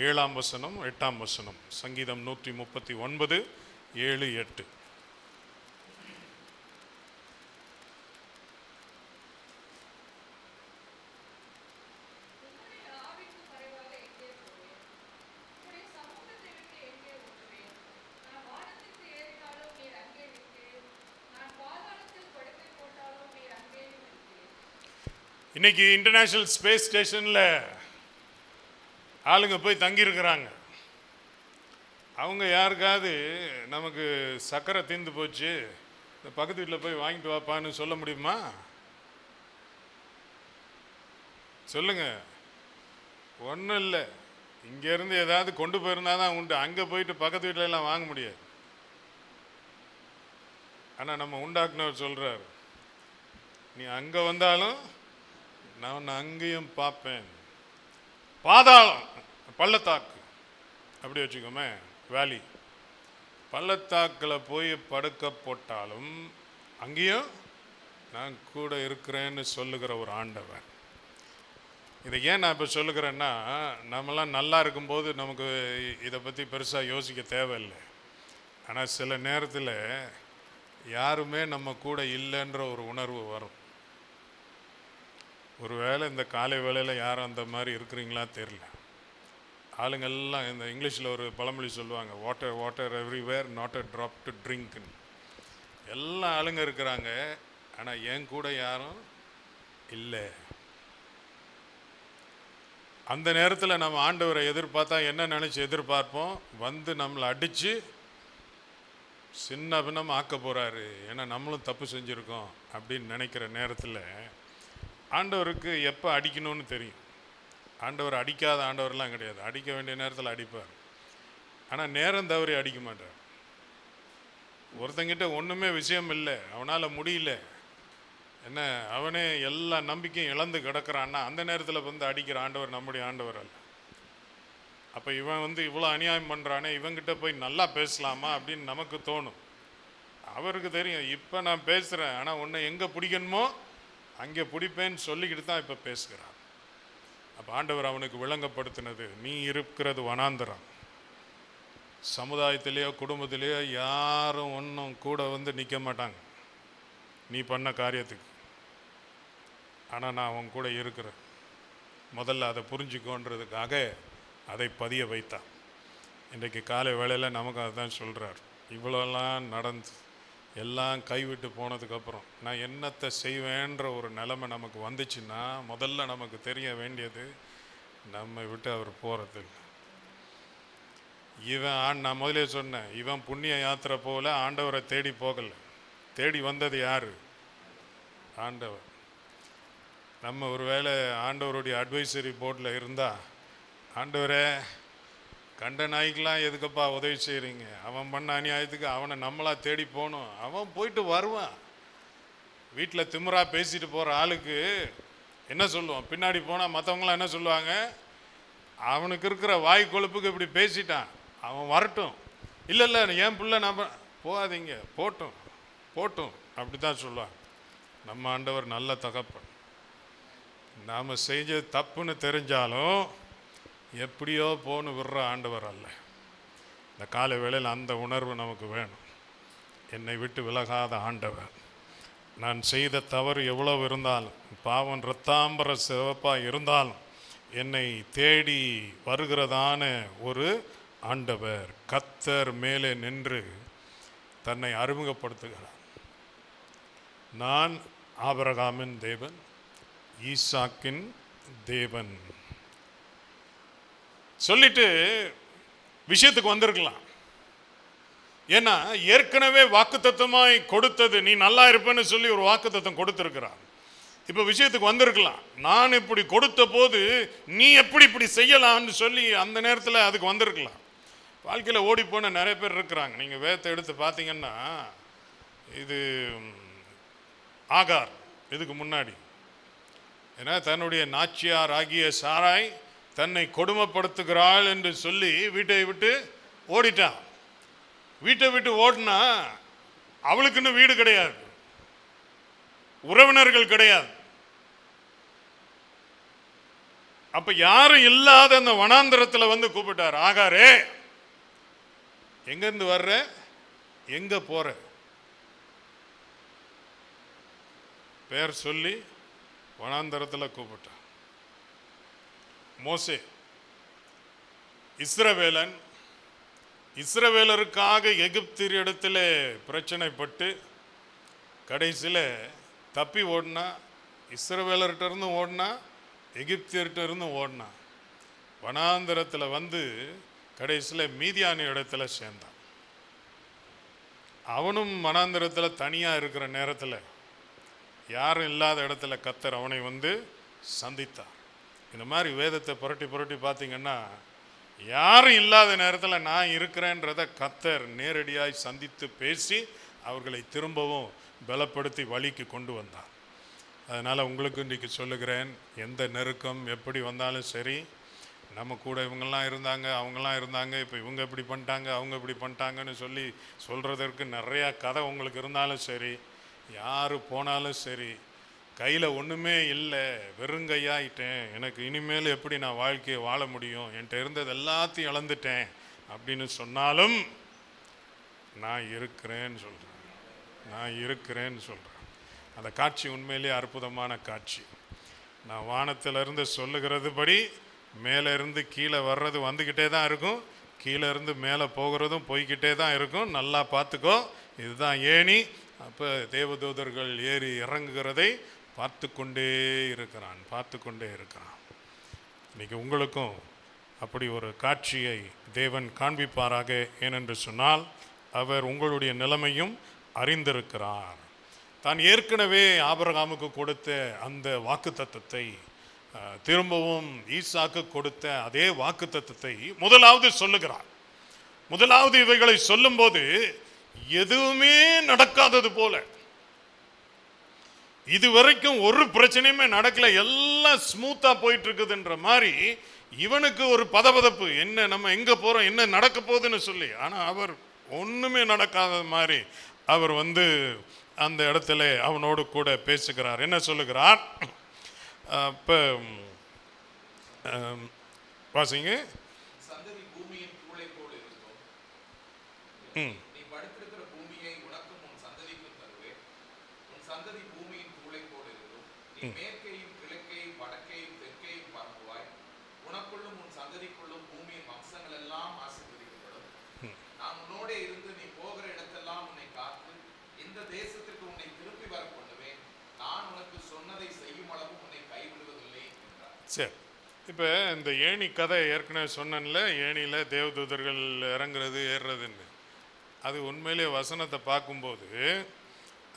7ஆம் வசனம் 8ஆம் வசனம். சங்கீதம் 139 7 8. இன்னைக்கு இன்டர்நேஷ்னல் ஸ்பேஸ் ஸ்டேஷனில் ஆளுங்க போய் தங்கியிருக்கிறாங்க. அவங்க யாருக்காவது நமக்கு சக்கரை தீர்ந்து போச்சு, இந்த பக்கத்து வீட்டில் போய் வாங்கிட்டு வாப்பான்னு சொல்ல முடியுமா? சொல்லுங்க. ஒன்றும் இல்லை. இங்கேருந்து ஏதாவது கொண்டு போயிருந்தா தான் உண்டு. அங்கே போயிட்டு பக்கத்து வீட்டில எல்லாம் வாங்க முடியாது. ஆனால் நம்ம உண்டாக்குனவர் சொல்கிறார், நீ அங்கே வந்தாலும் நான் அங்கேயும் பார்ப்பேன். பாதாளம், பள்ளத்தாக்கு அப்படி வச்சுக்கோமே, வேலி, பள்ளத்தாக்கில் போய் படுக்க போட்டாலும் அங்கேயும் நான் கூட இருக்கிறேன்னு சொல்லுகிற ஒரு ஆண்டவர். இதை ஏன் நான் இப்போ சொல்லுகிறேன்னா, நம்மளாம் நல்லா இருக்கும்போது நமக்கு இதை பற்றி பெருசாக யோசிக்க தேவையில்லை. ஆனால் சில நேரத்தில் யாருமே நம்ம கூட இல்லைன்ற ஒரு உணர்வு வரும். ஒருவேளை இந்த காலை வேளையில் யாரும் அந்த மாதிரி இருக்கிறீங்களா தெரியல. ஆளுங்கெல்லாம் இந்த இங்கிலீஷில் ஒரு பழமொழி சொல்லுவாங்க, water water everywhere not a drop to ட்ரிங்க்னு. எல்லா ஆளுங்க இருக்கிறாங்க, ஆனால் என் கூட யாரும் இல்லை. அந்த நேரத்தில் நம்ம ஆண்டவரை எதிர்பார்த்தா என்ன நினச்சி எதிர்பார்ப்போம்? வந்து நம்மளை அடித்து சின்ன பின்னம் ஆக்க போகிறாரு, ஏன்னா நம்மளும் தப்பு செஞ்சுருக்கோம் அப்படின்னு நினைக்கிற நேரத்தில் ஆண்டவருக்கு எப்போ அடிக்கணும்னு தெரியும். ஆண்டவர் அடிக்காத ஆண்டவர்லாம் கிடையாது. அடிக்க வேண்டிய நேரத்தில் அடிப்பார். ஆனால் நேரம் தவறி அடிக்க மாட்டார். ஒருத்தங்கிட்ட ஒன்றுமே விஷயம் இல்லை, அவனால் முடியல, என்ன அவனே எல்லா நம்பிக்கையும் இழந்து கிடக்கிறான்னா அந்த நேரத்தில் வந்து அடிக்கிற ஆண்டவர் நம்முடைய ஆண்டவர் அல்ல. அப்போ இவன் வந்து இவ்வளோ அநியாயம் பண்ணுறானே, இவங்கிட்ட போய் நல்லா பேசலாமா அப்படின்னு நமக்கு தோணும். அவருக்கு தெரியும், இப்போ நான் பேசுகிறேன், ஆனால் உன்னை எங்கே பிடிக்கணுமோ அங்கே பிடிப்பேன்னு சொல்லிக்கிட்டு தான் இப்போ பேசுகிறான். அப்போ ஆண்டவர் அவனுக்கு விளங்கப்படுத்தினது, நீ இருக்கிறது வனாந்தரம். சமுதாயத்திலேயோ குடும்பத்திலேயோ யாரும் ஒன்றும் கூட வந்து நிற்க மாட்டாங்க நீ பண்ண காரியத்துக்கு. ஆனால் நான் அவன் கூட இருக்கிறேன். முதல்ல அதை புரிஞ்சுக்கோன்றதுக்காக அதை பதிய வைத்தான். இன்றைக்கு காலை வேளையில் நமக்கு அதுதான் சொல்கிறார். இவ்வளோலாம் நடந்து எல்லாம் கைவிட்டு போனதுக்கப்புறம் நான் என்னத்தை செய்வேன்ற ஒரு நிலைமை நமக்கு வந்துச்சுன்னா முதல்ல நமக்கு தெரிய வேண்டியது நம்ம விட்டு அவர் போகிறது. இவன் நான் முதலே சொன்னேன், இவன் புண்ணிய யாத்திரை போல ஆண்டவரை தேடி போகலை. தேடி வந்தது யாரு? ஆண்டவர். நம்ம ஒருவேளை ஆண்டவருடைய அட்வைசரி போர்டில் இருந்தால், ஆண்டவரே கண்ட நாய்க்கெலாம் எதுக்கப்பா உதவி செய்கிறீங்க, அவன் பண்ண அநியாயத்துக்கு அவனை நம்மளா தேடி போகணும், அவன் போயிட்டு வருவான். வீட்டில் திமிரா பேசிட்டு போகிற ஆளுக்கு என்ன சொல்லுவான்? பின்னாடி போனால் மற்றவங்களாம் என்ன சொல்லுவாங்க? அவனுக்கு இருக்கிற வாய் கொழுப்புக்கு இப்படி பேசிட்டான், அவன் வரட்டும். இல்லை இல்லை என் பிள்ளை நம்ம போகாதீங்க, போட்டும் போட்டும் அப்படி தான் சொல்லுவான். நம்ம ஆண்டவர் நல்ல தகப்பன். நாம் செஞ்ச தப்புன்னு தெரிஞ்சாலும் எப்படியோ போன்னு விடுற ஆண்டவர் அல்ல. இந்த காலை வேளையில் அந்த உணர்வு நமக்கு வேணும். என்னை விட்டு விலகாத ஆண்டவர். நான் செய்த தவறு எவ்வளவு இருந்தாலும், பாவம் இரத்தாம்பர சிவப்பாக இருந்தாலும் என்னை தேடி வருகிறதான ஒரு ஆண்டவர். கர்த்தர் மேலே நின்று தன்னை அறிமுகப்படுத்துகிறார். நான் ஆபிரகாமின் தேவன், ஈசாக்கின் தேவன் சொல்லிட்டு விஷயத்துக்கு வந்திருக்கலாம். ஏன்னா ஏற்கனவே வாக்குத்தத்தமாய் கொடுத்தது, நீ நல்லா இருப்பேன்னு சொல்லி ஒரு வாக்குத்தத்தம் கொடுத்திருக்கிறார். இப்போ விஷயத்துக்கு வந்திருக்கலாம். நான் இப்படி கொடுத்த போது நீ எப்படி இப்படி செய்யலாம்னு சொல்லி அந்த நேரத்தில் அதுக்கு வந்திருக்கலாம். வாழ்க்கையில் ஓடி போன நிறைய பேர் இருக்கிறாங்க. நீங்கள் வேதத்தை எடுத்து பார்த்தீங்கன்னா, இது ஆகார் இதுக்கு முன்னாடி ஏன்னா தன்னுடைய நாச்சியார் ஆகிய சாராய் தன்னை கொடுமைப்படுத்துகிறாள் என்று சொல்லி வீட்டை விட்டு ஓடிட்டான். வீட்டை விட்டு ஓடினா அவளுக்குன்னு வீடு கிடையாது, உறவினர்கள் கிடையாது. அப்ப யாரும் இல்லாத அந்த வனாந்திரத்தில் வந்து கூப்பிட்டார், ஆகாரே எங்கிருந்து வர்ற, எங்க போற, பேர் சொல்லி வனாந்தரத்தில் கூப்பிட்டார். மோசே இஸ்ரவேலன், இஸ்ரவேலருக்காக எகிப்தியரிடத்தில் பிரச்சனைப்பட்டு கடைசியில் தப்பி ஓடினா, இஸ்ரவேலர்கிட்ட இருந்து ஓடினா, எகிப்தியர்கிட்ட இருந்து ஓடினா, வனாந்தரத்தில் வந்து கடைசியில் மீதியானி இடத்துல சேர்ந்தான். அவனும் வனாந்தரத்தில் தனியாக இருக்கிற நேரத்தில் யாரும் இல்லாத இடத்துல கர்த்தர் அவனை வந்து சந்தித்தார். இந்த மாதிரி வேதத்தை புரட்டி புரட்டி பார்த்தீங்கன்னா, யாரும் இல்லாத நேரத்தில் நான் இருக்கிறேன்றதை கர்த்தர் நேரடியாய் சந்தித்து பேசி அவர்களை திரும்பவும் பலப்படுத்தி வழிக்கு கொண்டு வந்தார். அதனால் உங்களுக்கு இன்றைக்கி சொல்லுகிறேன், எந்த நெருக்கம் எப்படி வந்தாலும் சரி, நம்ம கூட இவங்கெல்லாம் இருந்தாங்க, அவங்கெல்லாம் இருந்தாங்க, இப்போ இவங்க இப்படி பண்ணிட்டாங்க, அவங்க இப்படி பண்ணிட்டாங்கன்னு சொல்லி சொல்கிறதற்கு நிறையா கதை உங்களுக்கு இருந்தாலும் சரி, யார் போனாலும் சரி, கையில் ஒன்றுமே இல்லை, வெறுங்கையாயிட்டேன், எனக்கு இனிமேல் எப்படி நான் வாழ்க்கையை வாழ முடியும், என்கிட்ட இருந்தது எல்லாத்தையும் இழந்துட்டேன் அப்படின்னு சொன்னாலும் நான் இருக்கிறேன்னு சொல்கிறேன், நான் இருக்கிறேன்னு சொல்கிறேன். அந்த காட்சி உண்மையிலே அற்புதமான காட்சி. நான் வானத்திலிருந்து சொல்லுகிறது படி மேலே இருந்து கீழே வர்றது வந்துக்கிட்டே தான் இருக்கும், கீழே இருந்து மேலே போகிறதும் போய்கிட்டே தான் இருக்கும். நல்லா பார்த்துக்கோ, இதுதான் ஏணி. அப்போ தேவதூதர்கள் ஏறி இறங்குகிறதை பார்த்து கொண்டே இருக்கிறான், பார்த்து கொண்டே இருக்கிறான். இன்றைக்கி உங்களுக்கும் அப்படி ஒரு காட்சியை தேவன் காண்பிப்பாராக. ஏனென்று சொன்னால் அவர் உங்களுடைய நிலைமையும் அறிந்திருக்கிறார். தான் ஏற்கனவே ஆபிரகாமுக்கு கொடுத்த அந்த வாக்குத்தத்தத்தை திரும்பவும் ஈசாக்கு கொடுத்த அதே வாக்குத்தத்தத்தை முதலாவது சொல்லுகிறார். முதலாவது இவைகளை சொல்லும்போது எதுவுமே நடக்காதது போல, இதுவரைக்கும் ஒரு பிரச்சனையுமே நடக்கல, எல்லாம் ஸ்மூத்தா போயிட்டு இருக்குதுன்ற மாதிரி இவனுக்கு ஒரு பதபதப்பு, என்ன நம்ம எங்க போறோம், என்ன நடக்க போகுதுன்னு சொல்லி. ஆனா அவர் ஒண்ணுமே நடக்காத மாதிரி அவர் வந்து அந்த இடத்துல அவனோடு கூட பேசுகிறார். என்ன சொல்லுகிறார்? இப்போ வாசிங்க. இந்த தேசத்திற்கு உன்னை திருப்பி வர பண்ணுவேன், நான் உனக்கு சொன்னதை செய்யும் அளவு உன்னை கைவிடுவதில்லை என்றார். சரி, இப்போ இந்த ஏணி கதை ஏற்கனவே சொன்னேன்ல, ஏணியில் தேவதூதர்கள் இறங்குறது ஏறுறதுன்னு. அது உண்மையிலே வசனத்தை பார்க்கும்போது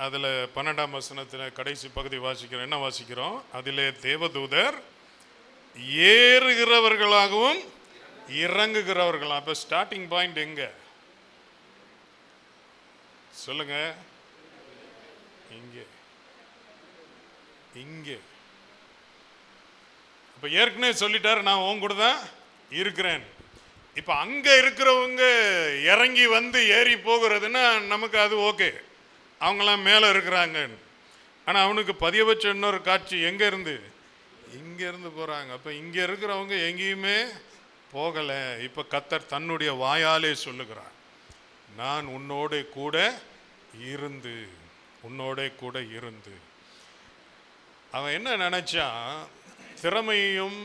அதில் 12ஆம் வசனத்தில் கடைசி பகுதி வாசிக்கிறோம். என்ன வாசிக்கிறோம்? அதிலே தேவதூதர் ஏறுகிறவர்களாகவும் இறங்குகிறவர்களாம். இப்போ ஸ்டார்டிங் பாயிண்ட் எங்க சொல்லுங்க? இங்கே இங்கே. இப்போ ஏற்கனவே சொல்லிட்டாரு, நான் உன் கூட தான் இருக்கிறேன். இப்போ அங்கே இருக்கிறவங்க இறங்கி வந்து ஏறி போகிறதுன்னா நமக்கு அது ஓகே, அவங்களாம் மேலே இருக்கிறாங்க. ஆனால் அவனுக்கு பதியபட்ச இன்னொரு காட்சி எங்கே இருந்து? இங்கேருந்து போகிறாங்க. அப்போ இங்கே இருக்கிறவங்க எங்கேயுமே போகலை. இப்போ கர்த்தர் தன்னுடைய வாயாலே சொல்லுகிறார், நான் உன்னோட கூட இருந்து, உன்னோட கூட இருந்து. அவன் என்ன நினைச்சான்? திறமையையும்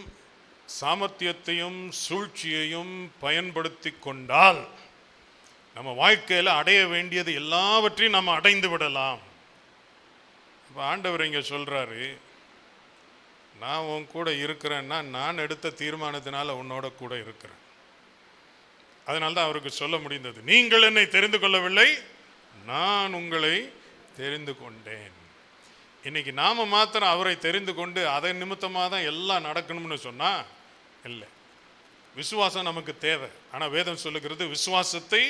சாமர்த்தியத்தையும் சூழ்ச்சியையும் பயன்படுத்தி கொண்டால் நம்ம வாழ்க்கையில் அடைய வேண்டியது எல்லாவற்றையும் நம்ம அடைந்து விடலாம். இப்போ ஆண்டவர் இங்கே சொல்கிறாரு, நான் உன் கூட இருக்கிறேன்னா நான் எடுத்த தீர்மானத்தினால உன்னோட கூட இருக்கிறேன். அதனால தான் அவருக்கு சொல்ல முடிந்தது, நீங்கள் என்னை தெரிந்து கொள்ளவில்லை, நான் உங்களை தெரிந்து கொண்டேன். இன்னைக்கு நாம மாத்திரம் அவரை தெரிந்து கொண்டு அதை நிமித்தமாக தான் எல்லாம் நடக்கணும்னு சொன்னால் இல்லை. விசுவாசம் நமக்கு தேவை. ஆனால் வேதம் சொல்லுகிறது, விசுவாசத்தை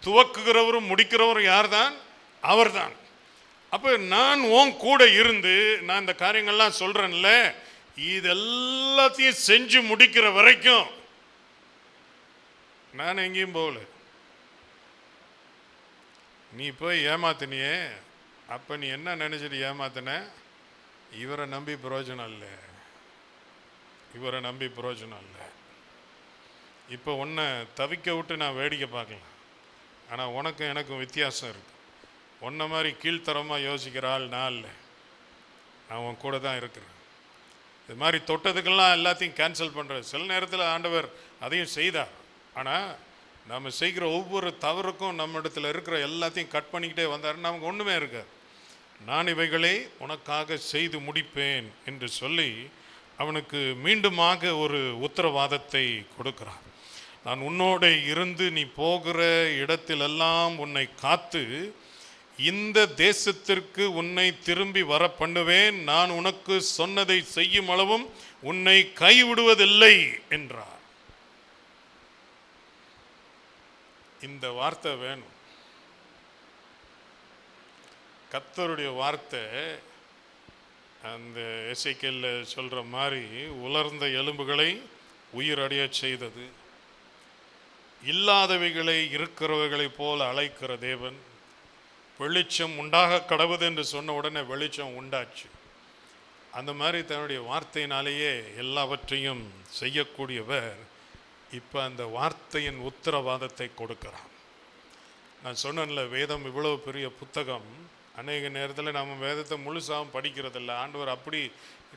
துவக்குகிறவரும் முடிக்கிறவரும் யார் தான்? அவர் தான். அப்போ நான் உன் கூட இருந்து நான் இந்த காரியங்கள்லாம் சொல்கிறேன்ல, இது எல்லாத்தையும் செஞ்சு முடிக்கிற வரைக்கும் நான் எங்கேயும் போகல. நீ போய் ஏமாத்தினியே, அப்போ நீ என்ன நினச்சிட்டு ஏமாத்தின? இவரை நம்பி பிரயோஜனம் இல்லை, இவரை நம்பி பிரயோஜனம் இல்லை. இப்போ உன்னை தவிக்க விட்டு நான் வேடிக்கை பார்க்கலாம். ஆனால் உனக்கும் எனக்கும் வித்தியாசம் இருக்குது. உன்னை மாதிரி கீழ்த்தரமாக யோசிக்கிற ஆள் நான் இல்லை, நான் உன் கூட தான் இருக்கிறேன். இது மாதிரி தொட்டதுக்கெல்லாம் எல்லாத்தையும் கேன்சல் பண்ணுறது. சில நேரத்தில் ஆண்டவர் அதையும் செய்தார். ஆனால் நம்ம செய்கிற ஒவ்வொரு தவறுக்கும் நம்ம இடத்துல இருக்கிற எல்லாத்தையும் கட் பண்ணிக்கிட்டே வந்தார். நமக்கு ஒன்றுமே இருக்காது. நான் இவைகளை உனக்காக செய்து முடிப்பேன் என்று சொல்லி அவனுக்கு மீண்டுமாக ஒரு உத்தரவாதத்தை கொடுக்கிறார். நான் உன்னோட இருந்து நீ போகிற இடத்திலெல்லாம் உன்னை காத்து இந்த தேசத்திற்கு உன்னை திரும்பி வர பண்ணுவேன், நான் உனக்கு சொன்னதை செய்யும் அளவும் உன்னை கைவிடுவதில்லை என்றார். இந்த வார்த்தை வேணும். கர்த்தருடைய வார்த்தை அந்த எசேக்கியேல் சொல்கிற மாதிரி உலர்ந்த எலும்புகளை உயிரடைய செய்தது, இல்லாதவைகளை இருக்கிறவைகளை போல அழைக்கிற தேவன். வெளிச்சம் உண்டாக கடவுது என்று சொன்ன உடனே வெளிச்சம் உண்டாச்சு. அந்த மாதிரி தன்னுடைய வார்த்தையினாலேயே எல்லாவற்றையும் செய்யக்கூடியவர் இப்போ அந்த வார்த்தையின் உத்தரவாதத்தை கொடுக்கிறார். நான் சொன்னேன்ல, வேதம் இவ்வளோ பெரிய புத்தகம். அநேக நேரத்தில் நம்ம வேதத்தை முழுசாகவும் படிக்கிறதில்ல. ஆண்டவர் அப்படி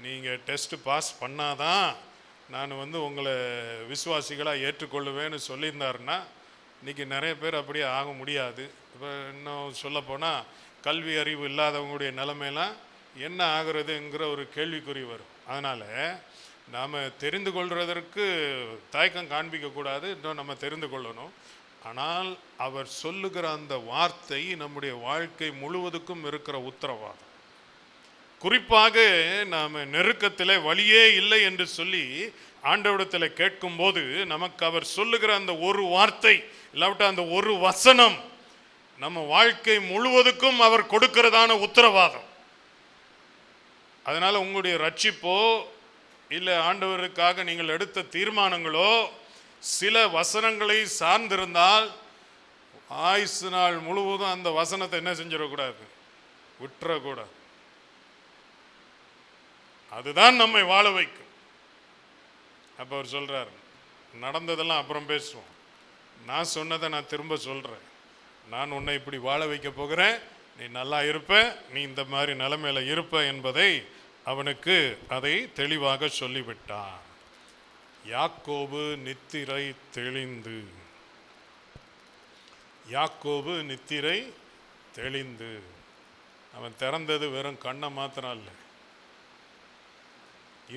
நீங்கள் டெஸ்ட்டு பாஸ் பண்ணாதான் நான் உங்களை விசுவாசிகளாக ஏற்றுக்கொள்ளுவேன்னு சொல்லியிருந்தாருன்னா இன்றைக்கி நிறைய பேர் அப்படியே ஆக முடியாது. இப்போ இன்னும் சொல்லப்போனால் கல்வி அறிவு இல்லாதவங்களுடைய நிலைமையெல்லாம் என்ன ஆகிறதுங்கிற ஒரு கேள்விக்குறி வரும். அதனால் நாம் தெரிந்து கொள்வதற்கு தயக்கம் காண்பிக்கக்கூடாது, இன்னும் நம்ம தெரிந்து கொள்ளணும். ஆனால் அவர் சொல்லுகிற அந்த வார்த்தை நம்முடைய வாழ்க்கை முழுவதுக்கும் இருக்கிற உத்தரவாதம். குறிப்பாக நாம் நெருக்கத்தில் வழியே இல்லை என்று சொல்லி ஆண்டவரிடத்தில் கேட்கும்போது நமக்கு அவர் சொல்லுகிற அந்த ஒரு வார்த்தை இல்லாவிட்ட அந்த ஒரு வசனம் நம்ம வாழ்க்கை முழுவதுக்கும் அவர் கொடுக்கிறதான உத்தரவாதம். அதனால் உங்களுடைய ரட்சிப்போ இல்லை ஆண்டவருக்காக நீங்கள் எடுத்த தீர்மானங்களோ சில வசனங்களை சார்ந்திருந்தால் ஆயுசு நாள் முழுவதும் அந்த வசனத்தை என்ன செஞ்சிடக்கூடாது, விட்டுறக்கூடாது. அதுதான் நம்மை வாழ வைக்கும். அப்போ அவர் சொல்கிறார், நடந்ததெல்லாம் அப்புறம் பேசுவோம், நான் சொன்னதை நான் திரும்ப சொல்கிறேன். நான் உன்னை இப்படி வாழ வைக்க போகிறேன், நீ நல்லா இருப்ப, நீ இந்த மாதிரி நிலைமையில் இருப்ப என்பதை அவனுக்கு அதை தெளிவாக சொல்லிவிட்டார். யாக்கோபு நித்திரை தெளிந்து, யாக்கோபு நித்திரை தெளிந்து. அவன் திறந்தது வெறும் கண்ணை மாத்திரம் இல்லை,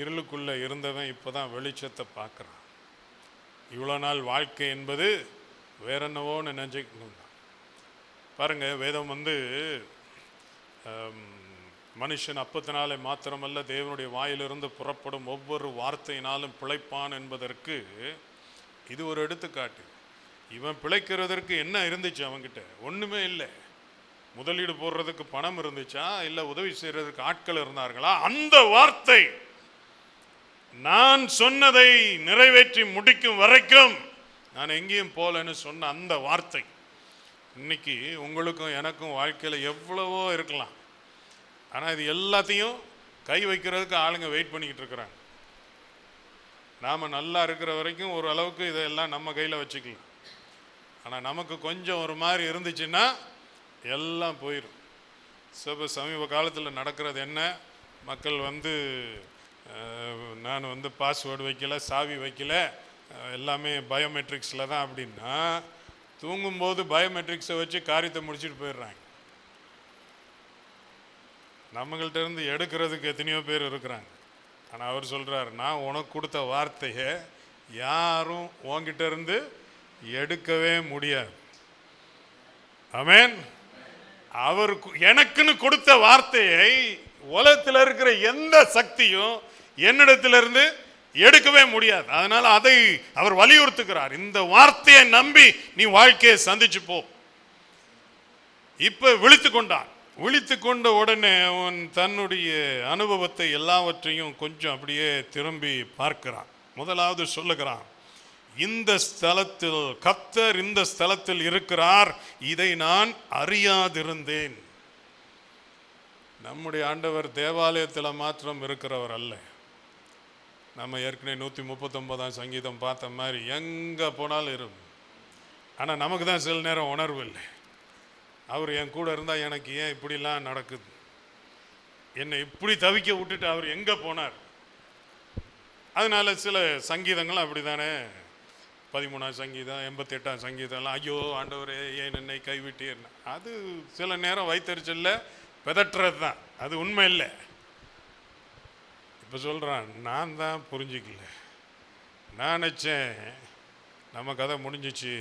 இருளுக்குள்ளே இருந்தவன் இப்போ தான் வெளிச்சத்தை பார்க்குறான். இவ்வளோ நாள் வாழ்க்கை என்பது வேற என்னவோன்னு நினைச்சுக்கணும். பாருங்கள், வேதம் மனுஷன் அப்பத்தினாலே மாத்திரமல்ல தேவனுடைய வாயிலிருந்து புறப்படும் ஒவ்வொரு வார்த்தையினாலும் பிழைப்பான் என்பதற்கு இது ஒரு எடுத்துக்காட்டு. இவன் பிழைக்கிறதற்கு என்ன இருந்துச்சு அவன்கிட்ட? ஒன்றுமே இல்லை. முதலீடு போடுறதுக்கு பணம் இருந்துச்சா, இல்லை உதவி செய்கிறதுக்கு ஆட்கள் இருந்தார்களா? அந்த வார்த்தை நான் சொன்னதை நிறைவேற்றி முடிக்கும் வரைக்கும் நான் எங்கேயும் போகலன்னு சொன்ன அந்த வார்த்தை இன்னைக்கு உங்களுக்கும் எனக்கும் வாழ்க்கையில் எவ்வளவோ இருக்கலாம். ஆனால் இது எல்லாத்தையும் கை வைக்கிறதுக்கு ஆளுங்க வெயிட் பண்ணிக்கிட்டு இருக்கிறாங்க. நாம் நல்லா இருக்கிற வரைக்கும் ஒரு அளவுக்கு இதெல்லாம் நம்ம கையில் வச்சுக்கலாம். ஆனால் நமக்கு கொஞ்சம் ஒரு மாதிரி இருந்துச்சுன்னா எல்லாம் போயிடும். சமீப காலத்தில் நடக்கிறது என்ன? மக்கள் நான் பாஸ்வேர்டு வைக்கல, சாவி வைக்கல, எல்லாமே பயோமெட்ரிக்ஸில் தான் அப்படின்னா, தூங்கும்போது பயோமெட்ரிக்ஸை வச்சு காரியத்தை முடிச்சுட்டு போயிடுறாங்க. நம்மள்கிட்ட இருந்து எடுக்கிறதுக்கு எத்தனையோ பேர் இருக்கிறாங்க. ஆனால் அவர் சொல்கிறார், நான் உனக்கு கொடுத்த வார்த்தையை யாரும் உன்கிட்ட இருந்து எடுக்கவே முடியாது. ஆமென். அவர் எனக்குன்னு கொடுத்த வார்த்தையை உலகத்தில் இருக்கிற எந்த சக்தியும் என்னிடத்திலிருந்து எடுக்கவே முடியாது. அதனால அதை அவர் வலியுறுத்துகிறார். இந்த வார்த்தையை நம்பி நீ வாழ்க்கையை சந்திச்சு போ. இப்ப விழித்து கொண்டான். விழித்து கொண்ட உடனே அவன் தன்னுடைய அனுபவத்தை எல்லாவற்றையும் கொஞ்சம் அப்படியே திரும்பி பார்க்கிறான். முதலாவது சொல்லுகிறான், இந்த ஸ்தலத்தில் கர்த்தர் இந்த ஸ்தலத்தில் இருக்கிறார், இதை நான் அறியாதிருந்தேன். நம்முடைய ஆண்டவர் தேவாலயத்தில் மாத்திரம் இருக்கிறவர் அல்ல. நம்ம ஏற்கனவே 139ஆம் சங்கீதம் பார்த்த மாதிரி எங்கே போனாலும் இருக்கும். ஆனால் நமக்கு தான் சில நேரம் உணர்வு இல்லை. அவர் என் கூட இருந்தால் எனக்கு ஏன் இப்படிலாம் நடக்குது, என்னை இப்படி தவிக்க விட்டுட்டு அவர் எங்கே போனார்? அதனால சில சங்கீதங்கள் அப்படி தானே, 13ஆம் சங்கீதம் 88ஆம் சங்கீதம்லாம், ஐயோ ஆண்டவரே ஏன் என்னை கைவிட்டீர். அது சில நேரம் வைத்தறிச்சல்ல பெதற்றது தான், அது உண்மை இல்லை. இப்போ சொல்கிறான், நான் தான் புரிஞ்சிக்கல. நான் நினச்சேன் நம்ம கதை முடிஞ்சிச்சு,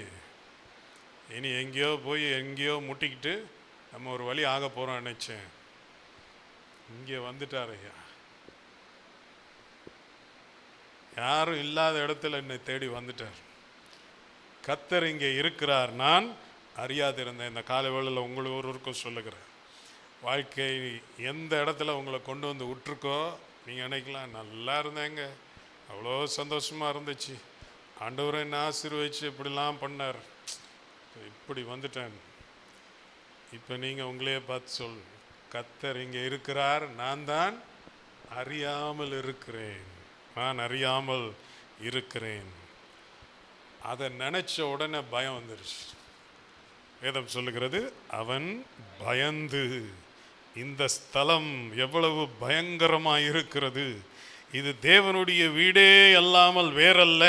இனி எங்கேயோ போய் எங்கேயோ முட்டிக்கிட்டு நம்ம ஒரு வழி ஆக போகிறோம் நினச்சேன். இங்கே வந்துட்டார் ஐயா, யாரும் இல்லாத இடத்துல என்னை தேடி வந்துட்டார். கர்த்தர் இங்கே இருக்கிறார், நான் அறியாதிருந்தேன். இந்த காலை வேளையில் உங்களுக்கு ஒருவருக்கும் சொல்லுகிறேன், வாழ்க்கை எந்த இடத்துல உங்களை கொண்டு வந்து விட்டுருக்கோ நீங்கள் நினைக்கலாம், நல்லா இருந்தேங்க, அவ்வளோ சந்தோஷமாக இருந்துச்சு, ஆண்டவரை என்ன ஆசீர்வதிச்சு இப்படிலாம் பண்ணார், இப்படி வந்துட்டேன். இப்போ நீங்கள் உங்களையே பார்த்து சொல், கர்த்தர் இங்கே இருக்கிறார், நான் தான் அறியாமல் இருக்கிறேன், நான் அறியாமல் இருக்கிறேன். அதை நினச்ச உடனே பயம் வந்துருச்சு. வேதம் சொல்லுகிறது, அவன் பயந்து, இந்த ஸ்தலம் எவ்வளவு பயங்கரமாக இருக்கிறது, இது தேவனுடைய வீடே அல்லாமல் வேறல்ல,